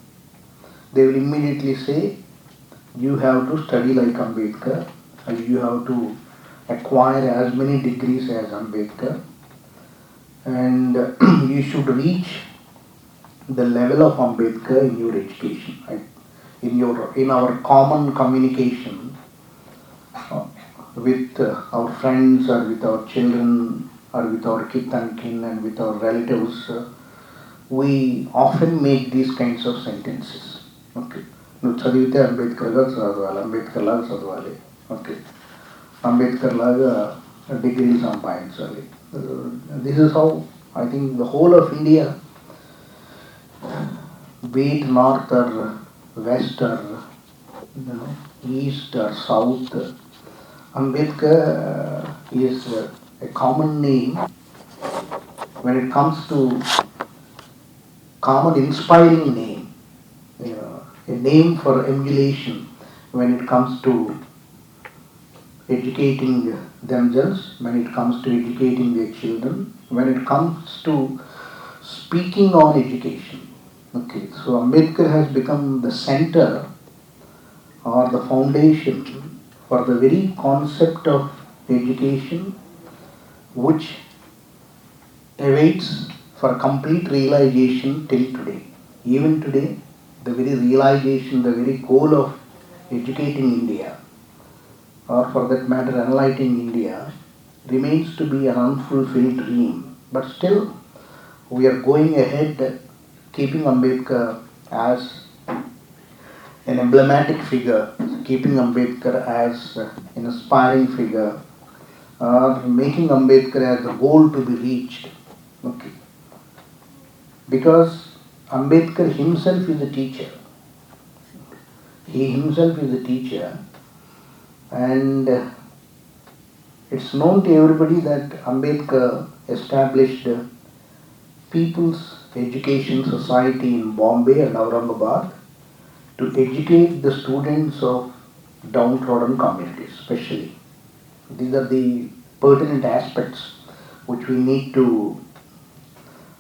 Speaker 11: they will immediately say, you have to study like Ambedkar, and you have to acquire as many degrees as Ambedkar, and you should reach the level of Ambedkar in your education, right? In our common communication with our friends, or with our children, or with our kith and kin, and with our relatives, we often make these kinds of sentences. Okay. నువ్వు చదివితే అంబేద్కర్గా చదవాలి, అంబేద్కర్ లాగా చదవాలి, okay, Ambedkar లాగా డిగ్రీలు సంపాదించాలి. This is how I think the whole of India, be it north or west or east or south, Ambedkar is a common name when it comes to common inspiring name, a name for emulation when it comes to educating themselves, when it comes to educating their children, when it comes to speaking on education. Okay, so Ambedkar has become the center or the foundation for the very concept of education, which awaits for complete realization till today. Even today, the very realization, the very goal of educating India, or for that matter enlightening India, remains to be an unfulfilled dream. But still, we are going ahead, keeping Ambedkar as an emblematic figure, keeping Ambedkar as an aspiring figure, or making Ambedkar as the goal to be reached. Okay. Because Ambedkar himself is a teacher. He himself is a teacher, and it's known to everybody that Ambedkar established People's Education Society in Bombay and Aurangabad to educate the students of downtrodden communities, especially. These are the pertinent aspects which we need to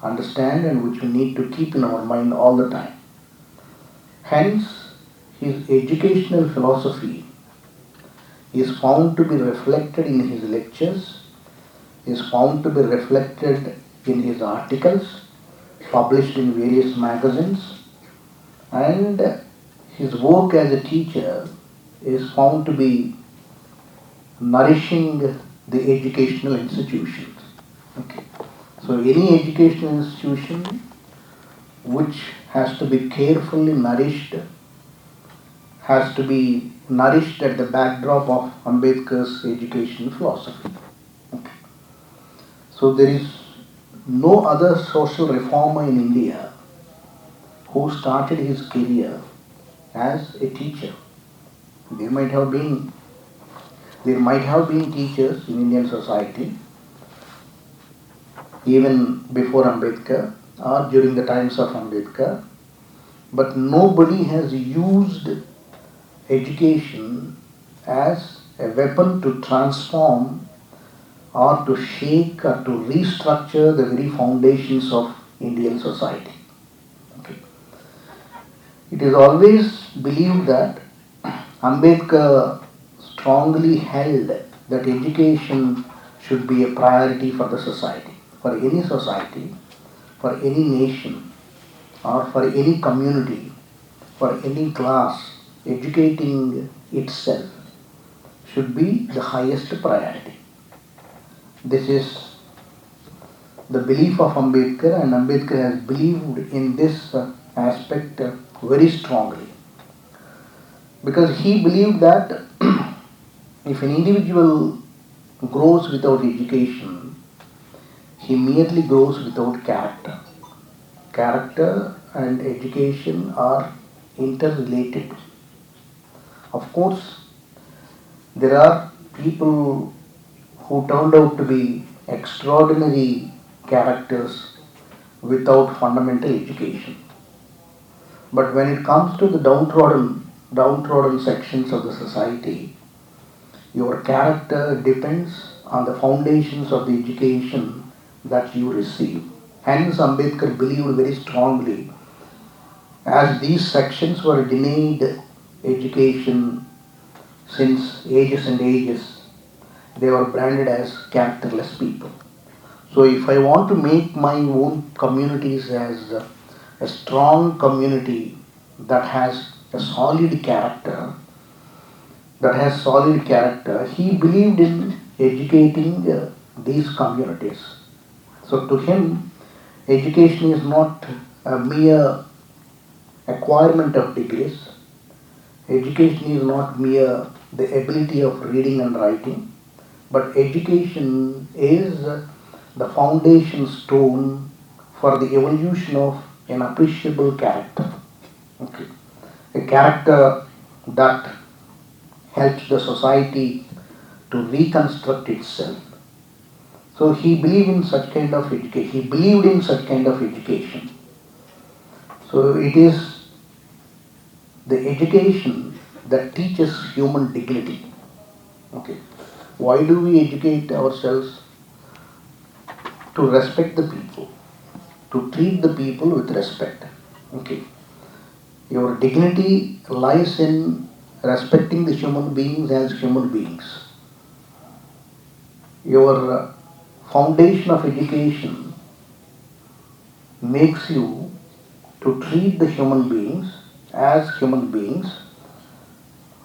Speaker 11: understand and which we need to keep in our mind all the time. Hence, his educational philosophy is found to be reflected in his lectures, is found to be reflected in his articles published in various magazines, and his work as a teacher is found to be nourishing the educational institutions. Okay. So any educational institution which has to be carefully nourished has to be nourished at the backdrop of Ambedkar's education philosophy. Okay. So there is no other social reformer in India who started his career as a teacher. There might have been teachers in Indian society even before Ambedkar or during the times of Ambedkar, but nobody has used education as a weapon to transform or to shake or to restructure the very foundations of Indian society. Okay. It is always believed that Ambedkar strongly held that education should be a priority for the society, for any nation, or for any community, for any class. Educating itself should be the highest priority. This is the belief of Ambedkar, and Ambedkar has believed in this aspect very strongly. Because he believed that if an individual grows without education, he merely grows without character. Character and education are interrelated. Of course, there are people who turned out to be extraordinary characters without fundamental education. But when it comes to the downtrodden sections of the society, your character depends on the foundations of the education that you receive. Hence, Ambedkar believed very strongly, as these sections were denied education since ages and ages, they were branded as characterless people. So if I want to make my own communities as a strong community that has a solid character, he believed in educating these communities. So to him, education is not a mere acquirement of degrees. Education is not mere the ability of reading and writing, but education is the foundation stone for the evolution of an appreciable character. Okay. A character that helps the society to reconstruct itself. So he believed in such kind of education. So it is the education that teaches human dignity. Okay. Why do we educate ourselves? To respect the people, to treat the people with respect. Okay. Your dignity lies in respecting the human beings as human beings. Your foundation of education makes you to treat the human beings as human beings,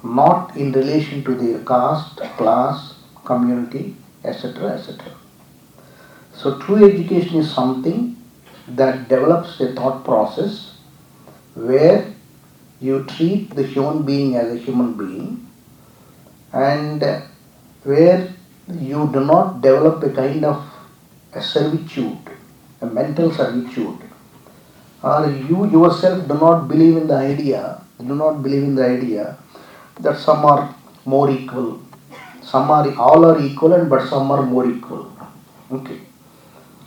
Speaker 11: not in relation to their caste, class, community, etc., etc. So true education is something that develops a thought process where you treat the human being as a human being, and where you do not develop a kind of a servitude, a mental servitude, or you yourself do not believe in the idea that some are more equal, all are equal, but some are more equal. Okay.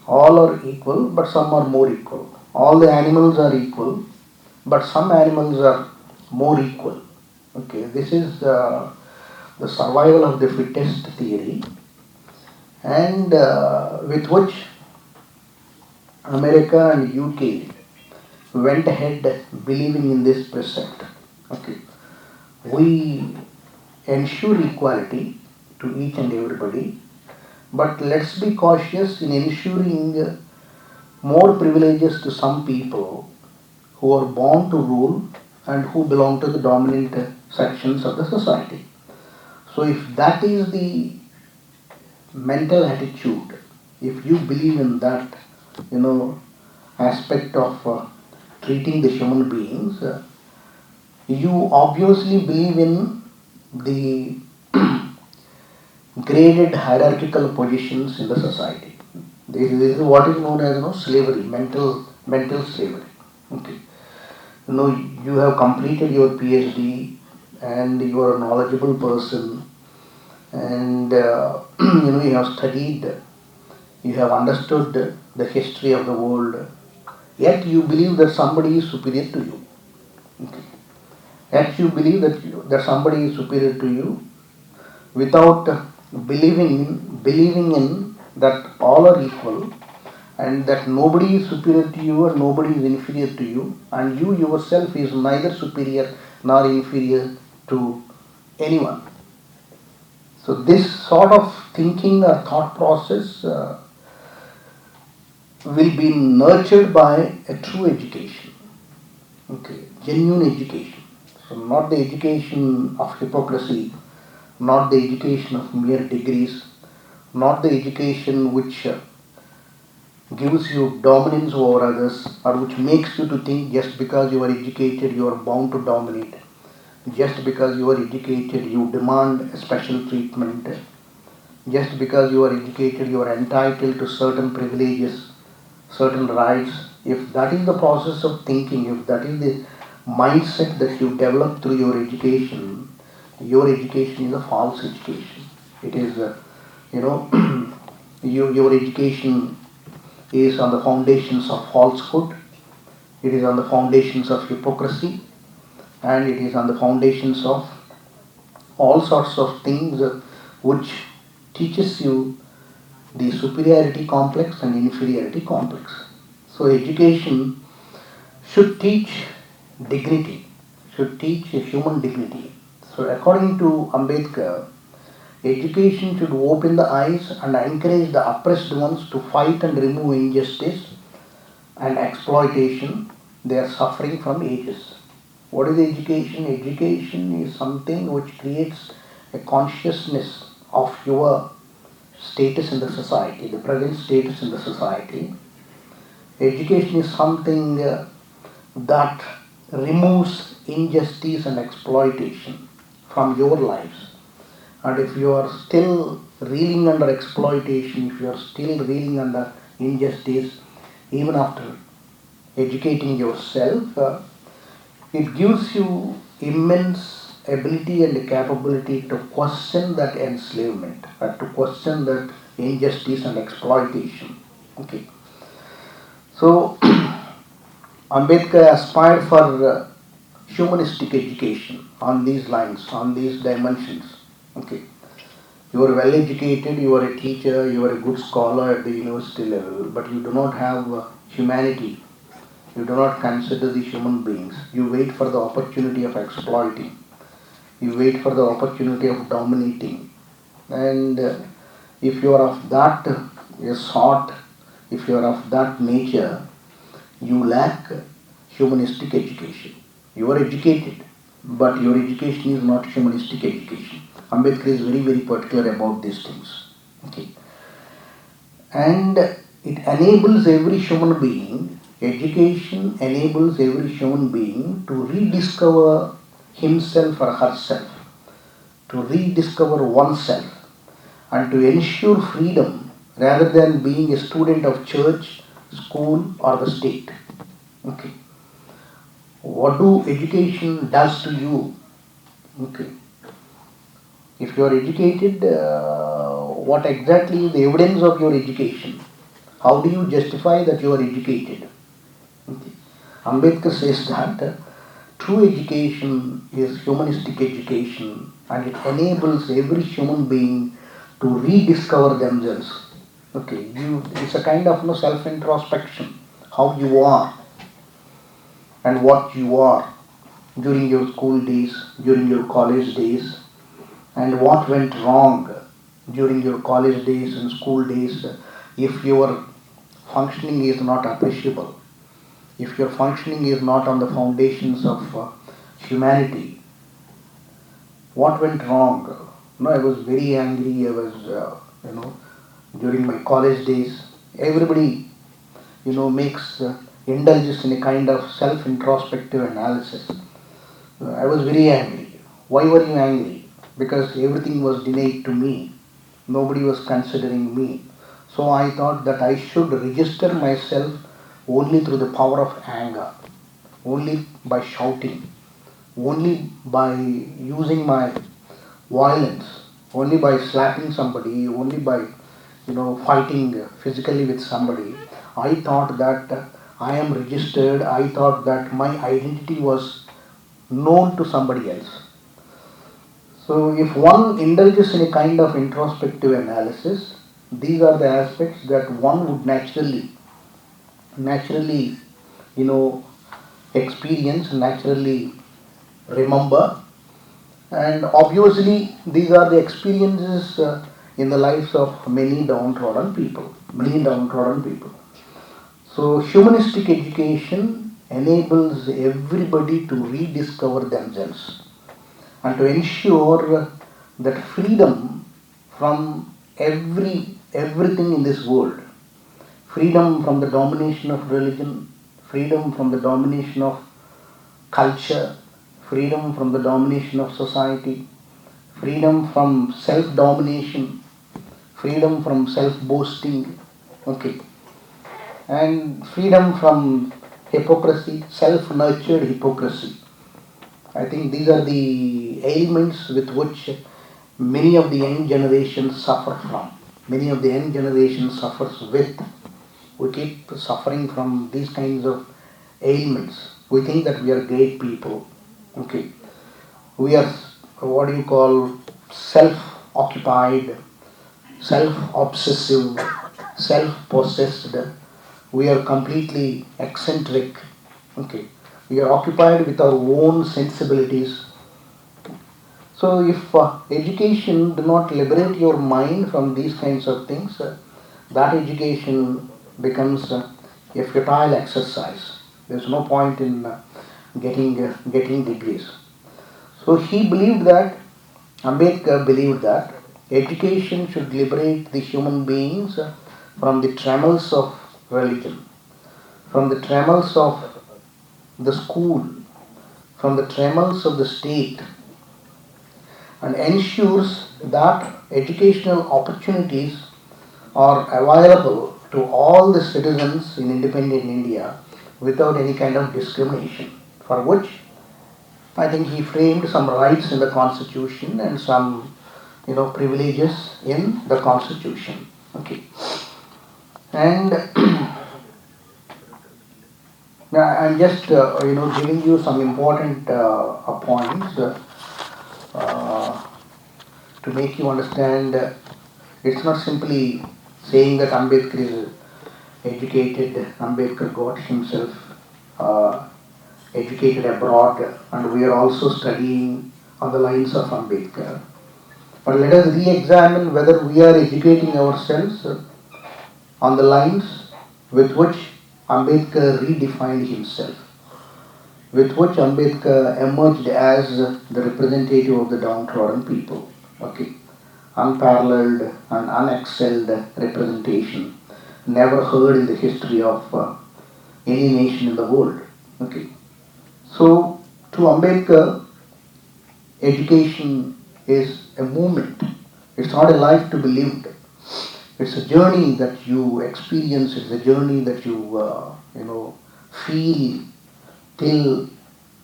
Speaker 11: All are equal, but some are more equal. All the animals are equal, but some animals are more equal. Okay, this is the survival of the fittest theory, and with which America and UK went ahead believing in this precept. Okay, we ensure equality to each and everybody, but let's be cautious in ensuring more privileges to some people who are born to rule and who belong to the dominant sections of the society. So if that is the mental attitude if you believe in that, aspect of treating the human beings, you obviously believe in the graded hierarchical positions in the society. This is what is known as slavery, mental slavery. Okay. You have completed your PhD and you are a knowledgeable person, and you have studied, you have understood the history of the world, yet you believe that somebody is superior to you. Okay. Yet you believe that somebody is superior to you without believing in that all are equal, and that nobody is superior to you and nobody is inferior to you, and you yourself is neither superior nor inferior to anyone. So this sort of thinking or thought process will be nurtured by a true education, okay, genuine education. So not the education of hypocrisy, not the education of mere degrees, not the education which gives you dominance over others, or which makes you to think just because you are educated you are bound to dominate, just because you are educated you demand a special treatment, just because you are educated you are entitled to certain privileges, certain rights. If that is the process of thinking, if that is the mindset that you develop through your education is a false education. It is, your education is on the foundations of falsehood, it is on the foundations of hypocrisy, and it is on the foundations of all sorts of things which teaches you the superiority complex and inferiority complex. So education should teach dignity, should teach human dignity. So according to Ambedkar, education should open the eyes and encourage the oppressed ones to fight and remove injustice and exploitation they are suffering from ages. What is education? Education is something which creates a consciousness of your status in the society, the present status in the society. Education is something that removes injustice and exploitation from your lives. And if you are still reeling under exploitation, if you are still reeling under injustice, even after educating yourself, it gives you immense ability and capability to question that enslavement, to question that injustice and exploitation. Okay. So Ambedkar aspired for humanistic education on these lines, on these dimensions. Okay. You are well educated, you are a teacher, you are a good scholar at the university level, but you do not have humanity. You do not consider the human beings. You wait for the opportunity of exploiting. You wait for the opportunity of dominating. And if you are of that sort, if you are of that nature, you lack humanistic education. You are educated, but your education is not humanistic education. Ambedkar is very, very particular about these things. Okay. And it enables every human being, education enables every human being to rediscover himself or herself, to rediscover oneself, and to ensure freedom rather than being a student of church, school, or the state. Okay. What do education does to you? Okay. If you are educated, what exactly is the evidence of your education? How do you justify that you are educated? Okay. Ambedkar says that true education is humanistic education, and it enables every human being to rediscover themselves. Okay, it's a kind of self-introspection, how you are and what you are during your school days, during your college days, and what went wrong during your college days and school days if your functioning is not appreciable, if your functioning is not on the foundations of humanity. What went wrong? I was very angry, I was, during my college days. Everybody, indulges in a kind of self-introspective analysis. I was very angry. Why were you angry? Because everything was denied to me. Nobody was considering me. So I thought that I should register myself only through the power of anger, only by shouting, only by using my violence, only by slapping somebody, only by fighting physically with somebody. I thought that I am registered. I thought that my identity was known to somebody else. So if one indulges in a kind of introspective analysis, these are the aspects that one would naturally, experience, naturally remember, and obviously these are the experiences in the lives of many downtrodden people. So humanistic education enables everybody to rediscover themselves and to ensure that freedom from everything in this world, freedom from the domination of religion, freedom from the domination of culture, freedom from the domination of society, freedom from self-domination, freedom from self-boasting, and freedom from hypocrisy, self-nurtured hypocrisy. I think these are the ailments with which many of the young generations suffer from. Many of the young generation suffers with. We keep suffering from these kinds of ailments. We think that we are great people. We are self-occupied, self-obsessive, self-possessed. We are completely eccentric. We are occupied with our own sensibilities. So if education do not liberate your mind from these kinds of things, that education becomes a futile exercise. There's no point in getting degrees. So Ambedkar believed that education should liberate the human beings from the trammels of religion, from the trammels of the school, from the trammels of the state, and ensures that educational opportunities are available to all the citizens in independent India without any kind of discrimination, for which I think he framed some rights in the constitution and some privileges in the constitution. And I'm just giving you some important points to make you understand. It's not simply saying that Ambedkar is educated. Ambedkar got himself educated abroad, and we are also studying on the lines of Ambedkar. But let us re-examine whether we are educating ourselves on the lines with which Ambedkar redefined himself, with which Ambedkar emerged as the representative of the downtrodden people. Unparalleled and unexcelled representation, never heard in the history of any nation in the world. So, to Ambedkar, education is a movement. It's not a life to be lived. It's a journey that you experience. It's a journey that you feel till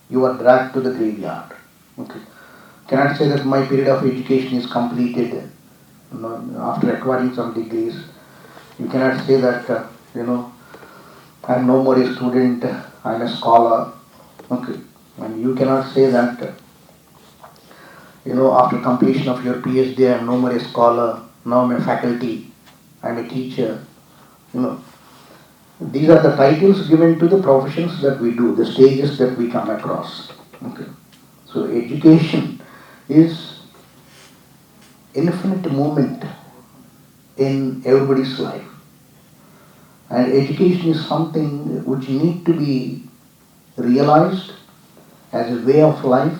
Speaker 11: you are dragged to the graveyard. Cannot say that my period of education is completed after acquiring some degrees. You cannot say that I am no more a student, I am a scholar. And you cannot say that after completion of your PhD I am no more a scholar, now I am a faculty, I am a teacher. These are the titles given to the professions that we do, the stages that we come across. So education is infinite movement in everybody's life. And education is something which need to be realized as a way of life,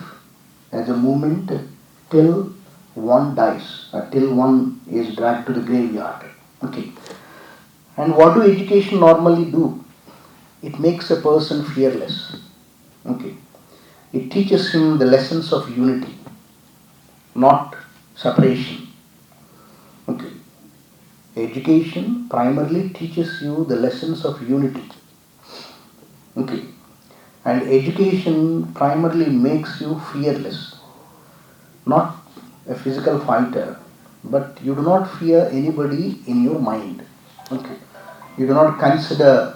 Speaker 11: as a movement till one dies, or till one is dragged to the graveyard. Okay. And what do education normally do? It makes a person fearless. Okay. It teaches him the lessons of unity, not separation. Okay. Education primarily teaches you the lessons of unity. Okay. And education primarily makes you fearless, not a physical fighter, but you do not fear anybody in your mind. Okay. You do not consider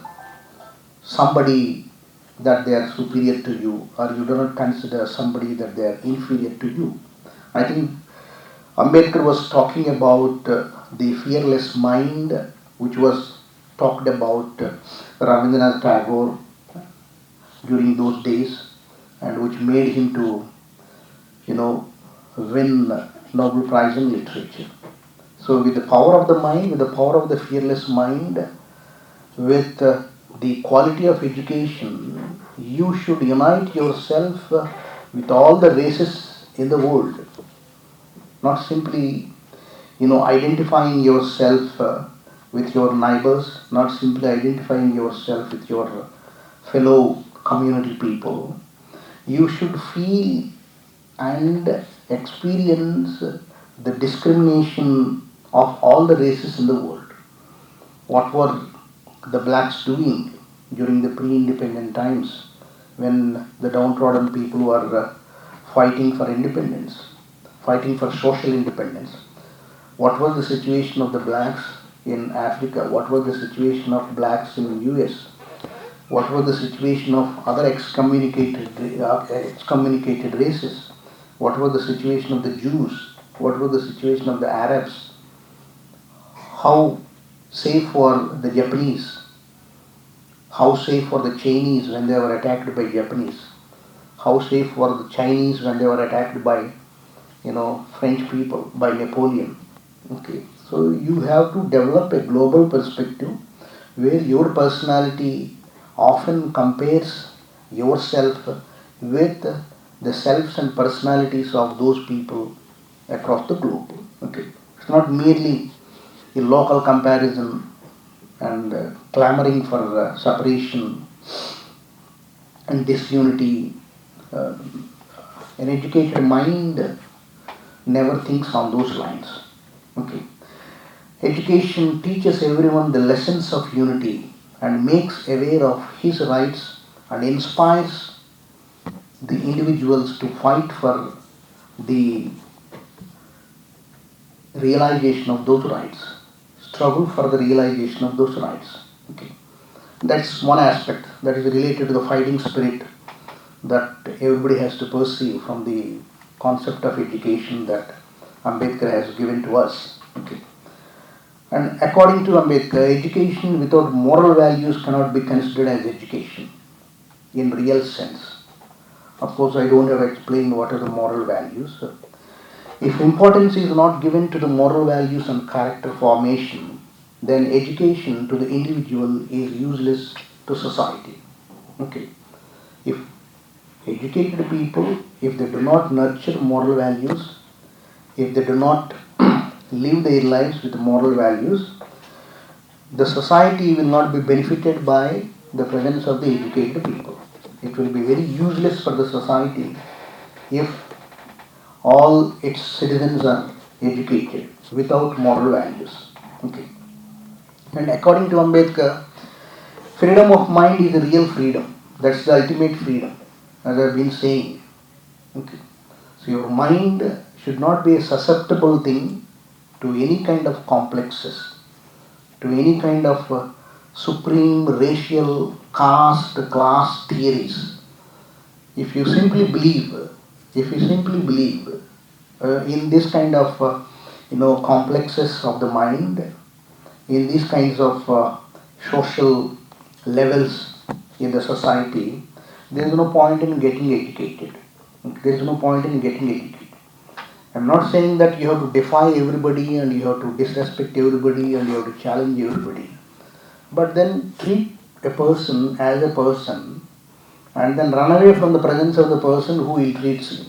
Speaker 11: somebody that they are superior to you, or you do not consider somebody that they are inferior to you. I think Ambedkar was talking about the fearless mind, which was talked about Rabindranath Tagore during those days, and which made him to, win Nobel Prize in Literature. So with the power of the mind, with the power of the fearless mind, with the quality of education, you should unite yourself with all the races in the world. Not simply, identifying yourself with your neighbors, not simply identifying yourself with your fellow community people. You should feel and experience the discrimination of all the races in the world. What were the blacks doing during the pre-independent times when the downtrodden people were fighting for independence, fighting for social independence? What was the situation of the blacks in Africa? What was the situation of blacks in the US? What was the situation of other excommunicated races? What was the situation of the Jews? What was the situation of the Arabs? How safe were the Japanese? How safe were the Chinese when they were attacked by Japanese? How safe were the Chinese when they were attacked by, French people, by Napoleon? Okay, so you have to develop a global perspective where your personality often compares yourself with the selves and personalities of those people across the globe. Okay, it's not merely a local comparison and clamoring for separation and disunity. An educated mind never thinks on those lines. Okay. Education teaches everyone the lessons of unity and makes aware of his rights and inspires the individuals to fight for the realization of those rights, struggle for the realization of those rights. Okay. That's one aspect that is related to the fighting spirit that everybody has to perceive from the concept of education that Ambedkar has given to us. Okay. And according to Ambedkar, education without moral values cannot be considered as education in real sense. Of course, I don't have to explain what are the moral values. If importance is not given to the moral values and character formation, then education to the individual is useless to society. Okay. If educated people, if they do not nurture moral values, if they do not live their lives with moral values, the society will not be benefited by the presence of the educated people. It will be very useless for the society if all its citizens are educated without moral values. Okay. And according to Ambedkar, freedom of mind is the real freedom. That's the ultimate freedom, as I've been saying. Okay. So your mind should not be a susceptible thing to any kind of complexes, to any kind of supreme racial caste, class theories. If you simply believe in this kind of complexes of the mind, in these kinds of social levels in the society, there is no point in getting educated. There is no point in getting educated. I'm not saying that you have to defy everybody and you have to disrespect everybody and you have to challenge everybody. But then treat a person as a person and then run away from the presence of the person who ill-treats you.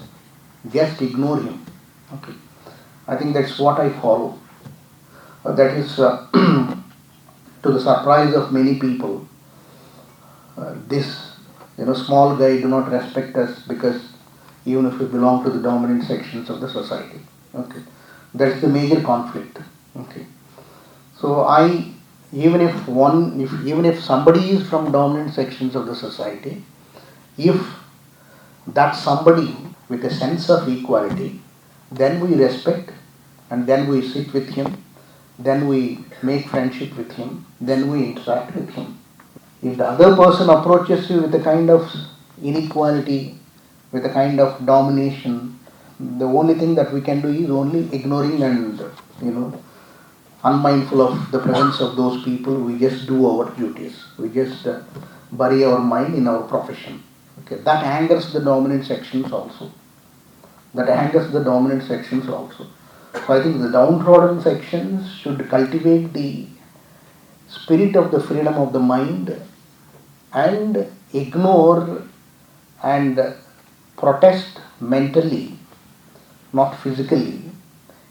Speaker 11: Just ignore him. Okay. I think that's what I follow. That is, to the surprise of many people, this small guy do not respect us because even if we belong to the dominant sections of the society. Okay, that's the major conflict. Okay, so even if somebody is from dominant sections of the society, if that somebody with a sense of equality, then we respect and then we sit with him, then we make friendship with him, then we interact with him. If the other person approaches you with a kind of inequality, with a kind of domination, the only thing that we can do is only ignoring and unmindful of the presence of those people. We just do our duties. We just bury our mind in our profession. Okay, that angers the dominant sections also. So I think the downtrodden sections should cultivate the spirit of the freedom of the mind and ignore and protest mentally, not physically,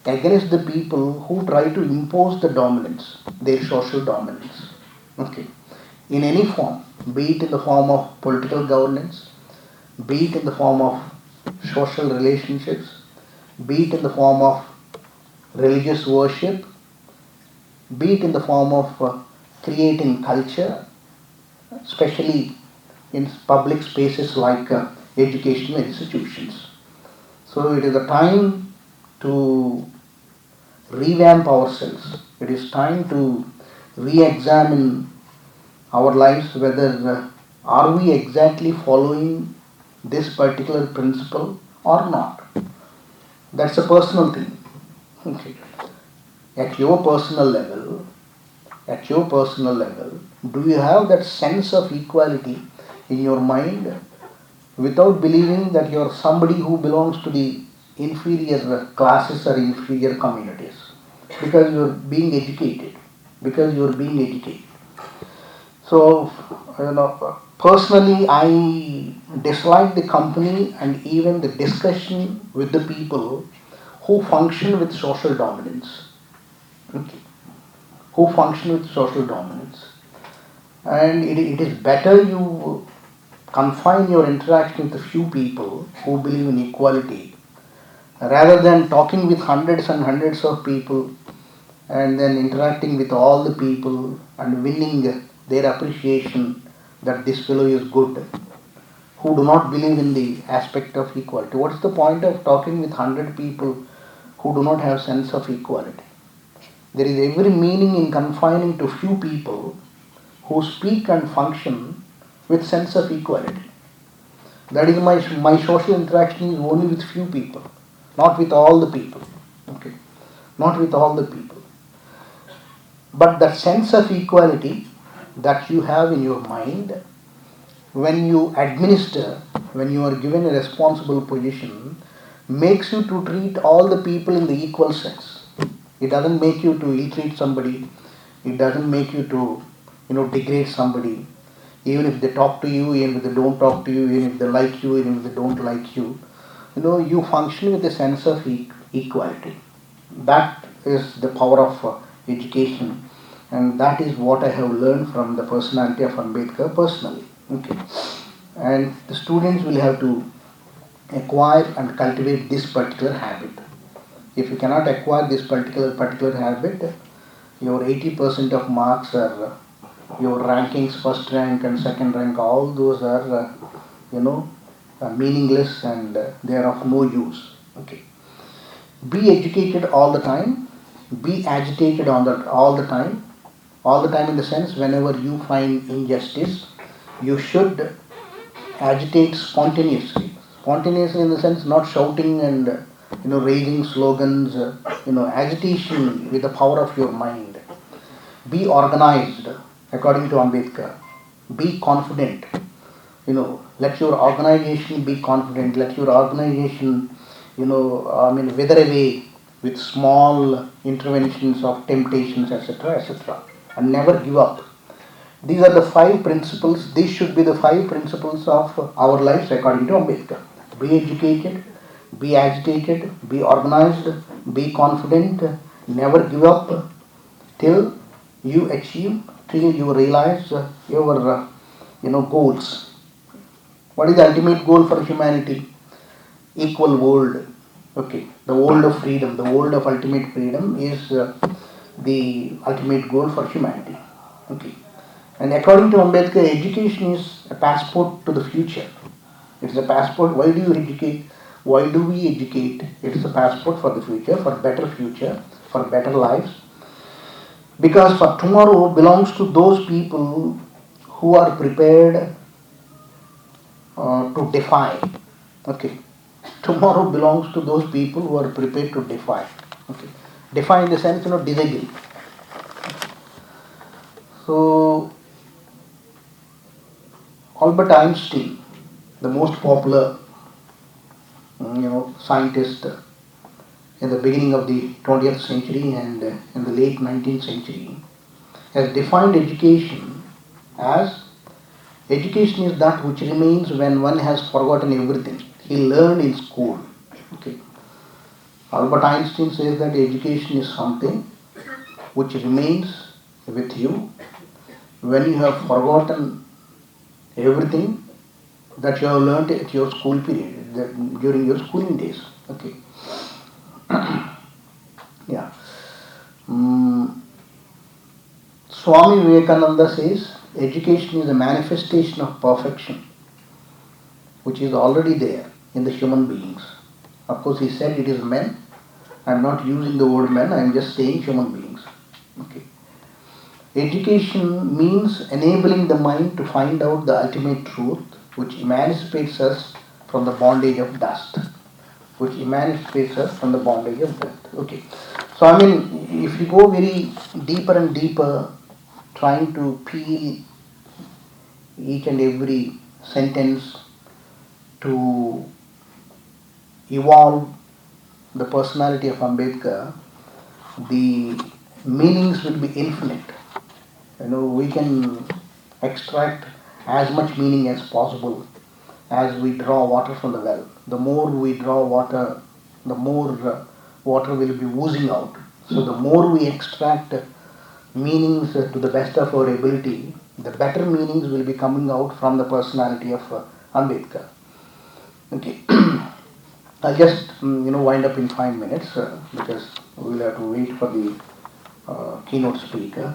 Speaker 11: against the people who try to impose the dominance, their social dominance. Okay, in any form, be it in the form of political governance, be it in the form of social relationships, be it in the form of religious worship, be it in the form of creating culture, especially in public spaces like educational institutions. So it is a time to revamp ourselves. It is time to re-examine our lives, whether are we exactly following this particular principle or not. That's a personal thing. Okay. At your personal level, do you have that sense of equality in your mind without believing that you are somebody who belongs to the inferior classes or inferior communities? Because you are being educated. So, personally, I dislike the company and even the discussion with the people who function with social dominance. Okay. And it is better you confine your interaction with a few people who believe in equality rather than talking with hundreds and hundreds of people and then interacting with all the people and winning their appreciation that this fellow is good, who do not believe in the aspect of equality. What's the point of talking with 100 people who do not have sense of equality? There is every meaning in confining to few people who speak and function with sense of equality. That is my social interaction is only with few people, not with all the people. Okay, not with all the people. But that sense of equality that you have in your mind, when you administer, when you are given a responsible position, makes you to treat all the people in the equal sense. It doesn't make you to ill-treat somebody. It doesn't make you to, degrade somebody. Even if they talk to you, even if they don't talk to you, even if they like you, even if they don't like you, you function with a sense of equality. That is the power of education, and that is what I have learned from the personality of Ambedkar personally. Okay, and the students will have to acquire and cultivate this particular habit. If you cannot acquire this particular habit, your 80% of marks are your rankings, first rank and second rank, all those are meaningless and they are of no use. Okay. Be educated all the time. Be agitated all the time. All the time in the sense, whenever you find injustice, you should agitate spontaneously. Spontaneously in the sense, not shouting and raising slogans. Agitation with the power of your mind. Be organized according to Ambedkar. Be confident. Let your organization be confident. Let your organization, wither away with small interventions of temptations, etc., and never give up. These are the 5 principles. These should be the 5 principles of our lives according to Ambedkar. Be educated, be agitated, be organized, be confident, never give up, till you achieve, till you realize your goals. What is the ultimate goal for humanity? Equal world. Okay, the world of freedom, the world of ultimate freedom is the ultimate goal for humanity. Okay, and according to Ambedkar, education is a passport to the future. It's a passport. Why do you educate? Why do we educate? It's a passport for the future, for better lives. Because for tomorrow belongs to those people who are prepared to defy. Okay, tomorrow belongs to those people who are prepared to defy. Okay, defy in the sense disagree. So Albert Einstein, the most popular scientist in the beginning of the 20th century and in the late 19th century, has defined education as education is that which remains when one has forgotten everything he learned in school. Okay. Albert Einstein says that education is something which remains with you when you have forgotten everything that you have learned at your school period, during your schooling days. Okay. Yeah. Swami Vivekananda says education is a manifestation of perfection which is already there in the human beings. Of course, he said it is men. I am not using the word men, I am just saying human beings. Okay. Education means enabling the mind to find out the ultimate truth which emancipates us from the bondage of dust. Okay. So if you go very deeper and deeper, trying to peel each and every sentence to evolve the personality of Ambedkar, the meanings will be infinite. We can extract as much meaning as possible as we draw water from the well. The more we draw water, the more water will be oozing out. So the more we extract meanings to the best of our ability, the better meanings will be coming out from the personality of Ambedkar. Okay. I'll just wind up in 5 minutes because we'll have to wait for the keynote speaker.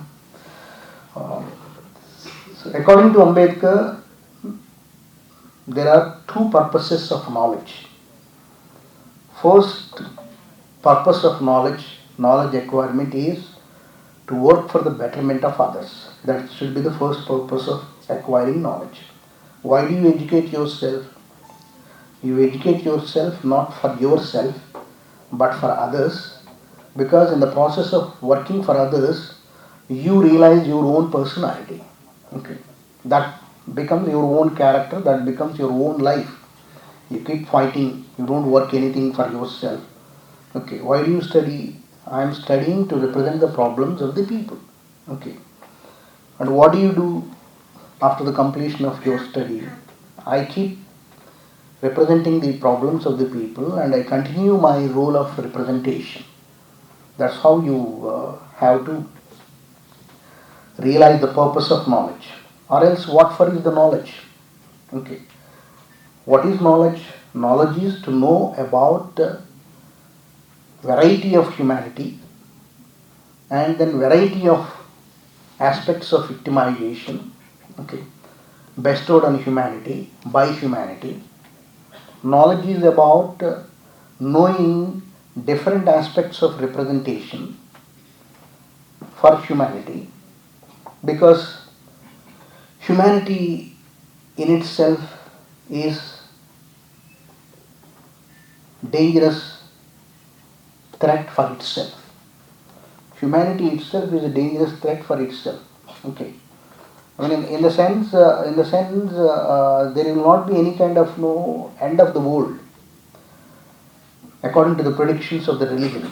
Speaker 11: So according to Ambedkar, there are two purposes of knowledge. First purpose of knowledge acquirement is to work for the betterment of others. That should be the first purpose of acquiring knowledge. Why do you educate yourself? You educate yourself not for yourself but for others, because in the process of working for others you realize your own personality. Okay. That becomes your own character, that becomes your own life. You keep fighting, you don't work anything for yourself. Okay. Why do you study? I am studying to represent the problems of the people. Okay. And what do you do after the completion of your study? I keep representing the problems of the people and I continue my role of representation. That's how you have to realize the purpose of knowledge. Or else what for is the knowledge? Okay. What is knowledge? Knowledge is to know about variety of humanity and then variety of aspects of victimization, okay, bestowed on humanity by humanity. Knowledge is about knowing different aspects of representation for humanity, because humanity in itself is dangerous threat for itself. Humanity itself is a dangerous threat for itself. Okay. In the sense, there will not be any kind of end of the world. According to the predictions of the religion,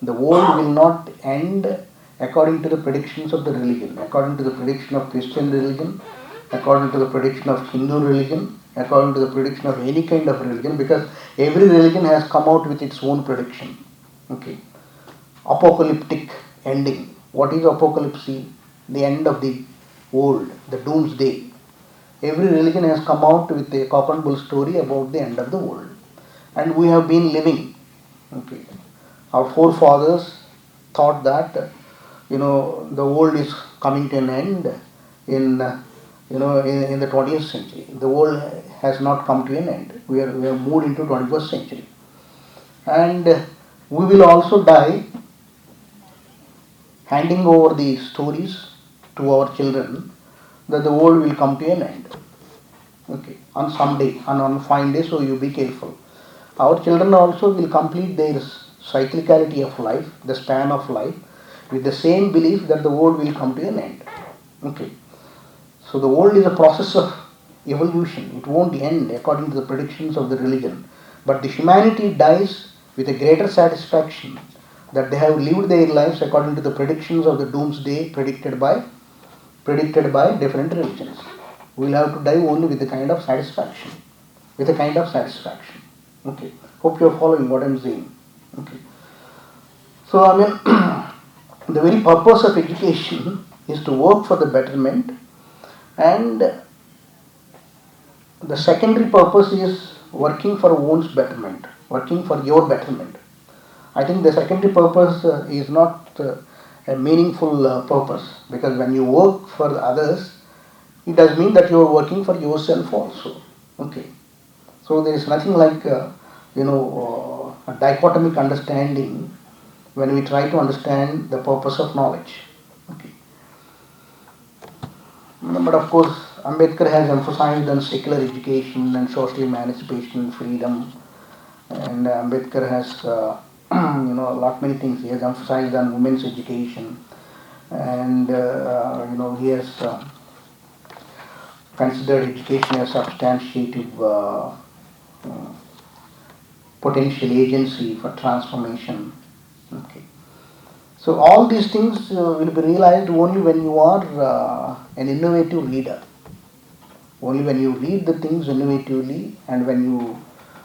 Speaker 11: the world will not end according to the predictions of the religion. According to the prediction of Christian religion, according to the prediction of Hindu religion, according to the prediction of any kind of religion, because every religion has come out with its own prediction. Okay. Apocalyptic ending. What is apocalypse? The end of the world, the doomsday. Every religion has come out with a cock and bull story about the end of the world. And we have been living. Okay. Our forefathers thought that, the world is coming to an end in the 20th century. The world has not come to an end. We have moved into 21st century. And we will also die handing over the stories to our children that the world will come to an end. Okay, on some day, on a fine day, so you be careful. Our children also will complete their cyclicality of life, the span of life, with the same belief that the world will come to an end. Okay. So the world is a process of evolution. It won't end according to the predictions of the religion. But the humanity dies with a greater satisfaction that they have lived their lives according to the predictions of the doomsday predicted by different religions. We will have to die only with a kind of satisfaction. Okay. Hope you are following what I am saying. Okay. So the very purpose of education is to work for the betterment, and the secondary purpose is working for one's betterment, working for your betterment. I think the secondary purpose is not a meaningful purpose, because when you work for others, it does mean that you are working for yourself also. Okay. So there is nothing like a dichotomic understanding when we try to understand the purpose of knowledge. Okay. But of course, Ambedkar has emphasized on secular education and social emancipation and freedom, and Ambedkar has many things. He has emphasized on women's education, and he has considered education as substantiative potential agency for transformation. Okay. So all these things will be realized only when you are an innovative reader. Only when you read the things innovatively, and when you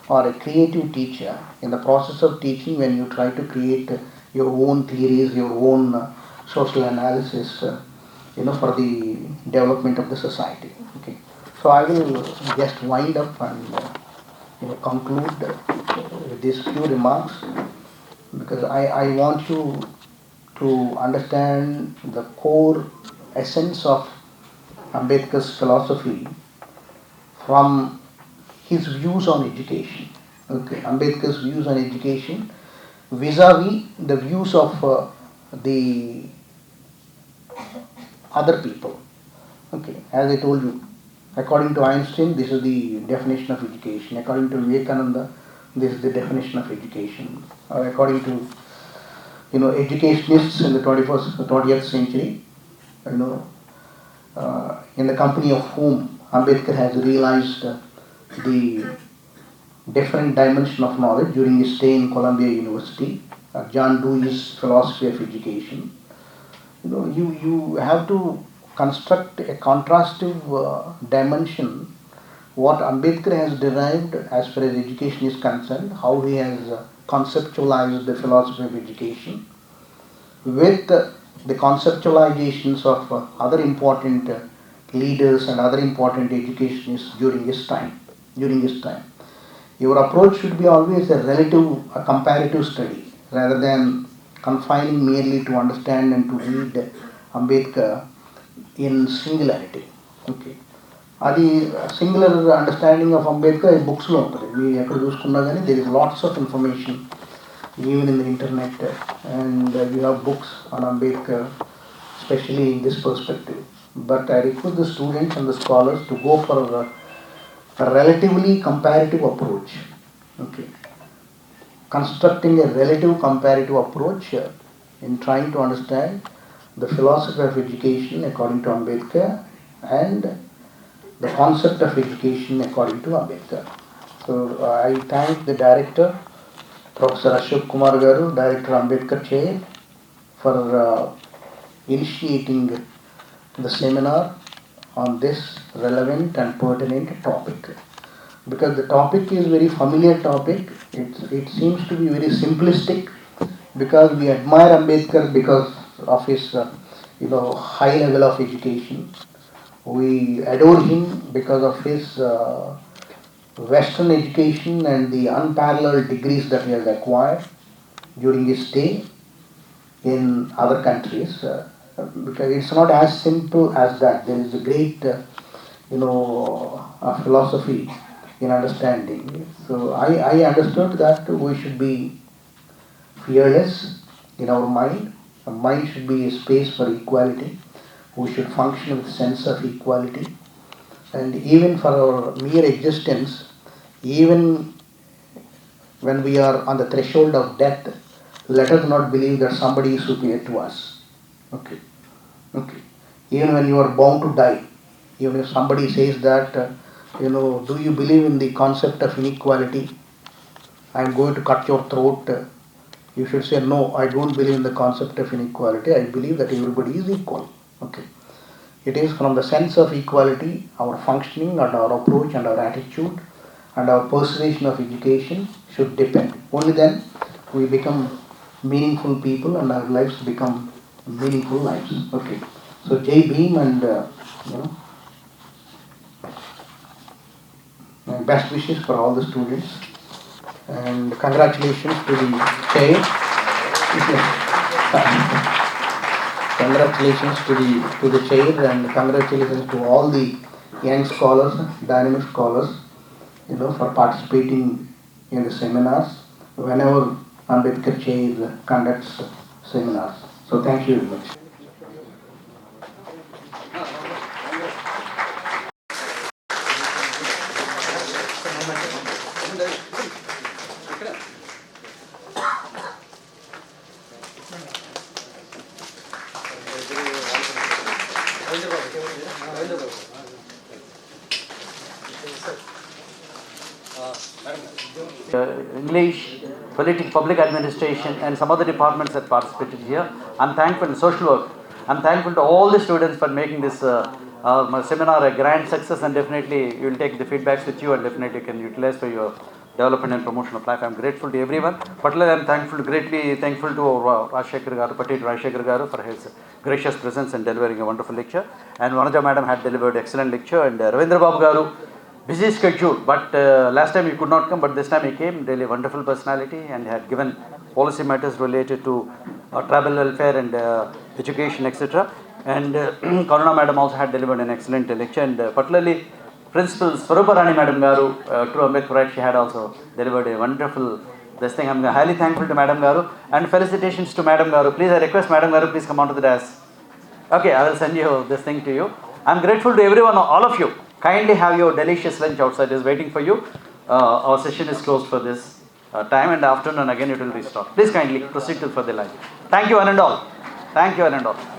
Speaker 11: are a creative teacher. In the process of teaching, when you try to create your own theories, your own social analysis, for the development of the society. Okay. So I will just wind up and conclude with these few remarks, because I want you to understand the core essence of Ambedkar's philosophy from his views on education. Okay, Ambedkar's views on education vis-a-vis the views of the other people. Okay, as I told you, according to Einstein, this is the definition of education. According to Vivekananda, this is the definition of education. According to educationists in the 20th century, in the company of whom Ambedkar has realized the different dimension of knowledge during his stay in Columbia University, John Dewey's philosophy of education. You have to construct a contrastive dimension, what Ambedkar has derived as far as education is concerned, how he has conceptualized the philosophy of education, with the conceptualizations of other important leaders and other important educationists during his time. Your approach should be always a comparative study, rather than confining merely to understand and to read Ambedkar in singularity. Okay. Adi singular understanding of Ambedkar in books lo untadi. We ekkada chusukunna gaani there is lots of information even in the internet, and you have books on Ambedkar, especially in this perspective. But I request the students and the scholars to go for a relatively comparative approach. Okay. Constructing a relative comparative approach in trying to understand the philosophy of education according to Ambedkar and the concept of education according to Ambedkar. So I thank the director, Professor Ashok Kumar Garu, Director Ambedkar Chair, for initiating the seminar on this relevant and pertinent topic. Because the topic is very familiar topic, it seems to be very simplistic, because we admire Ambedkar because of his high level of education. We adore him because of his Western education and the unparalleled degrees that he has acquired during his stay in other countries. Because it's not as simple as that. There is a great, philosophy in understanding. So I understood that we should be fearless in our mind. Our mind should be a space for equality. We should function with sense of equality. And even for our mere existence, even when we are on the threshold of death, let us not believe that somebody is superior to us. Okay. Even when you are bound to die, even if somebody says that, do you believe in the concept of inequality? I am going to cut your throat. You should say, no, I don't believe in the concept of inequality. I believe that everybody is equal. Okay. It is from the sense of equality, our functioning and our approach and our attitude and our persuasion of education should depend. Only then we become meaningful people and our lives become meaningful lives. Okay. So Jai Bhim and best wishes for all the students and congratulations to the chair. Congratulations to the chair and congratulations to all the young scholars, dynamic scholars, for participating in the seminars whenever Ambedkar chair conducts seminars. So thank you very much.
Speaker 4: English, politics, public administration, and some other departments that participated here. I'm thankful in social work. I'm thankful to all the students for making this seminar a grand success, and definitely you will take the feedbacks with you and definitely you can utilize for your development and promotion of life. I'm grateful to everyone. Particularly I'm greatly thankful to Rajshekhar Garu for his gracious presence and delivering a wonderful lecture. And Vanaja Madam had delivered excellent lecture, and Ravindra Babu Garu, busy schedule, but last time he could not come, but this time he came. Really wonderful personality, and had given policy matters related to tribal welfare and education, etc. And Karuna Madam also had delivered an excellent lecture, and particularly Principal Swaruparani Madam Garu, true Ambedkarite, she had also delivered a wonderful this thing. I'm highly thankful to Madam Garu, and felicitations to Madam Garu. Please, I request Madam Garu, please come on to the dais. Okay, I will send you this thing to you. I'm grateful to everyone, all of you. Kindly have your delicious lunch outside, is waiting for you. Our session is closed for this time, and afternoon again it will restart. Please kindly proceed to further lunch. Thank you one and all. Thank you one and all.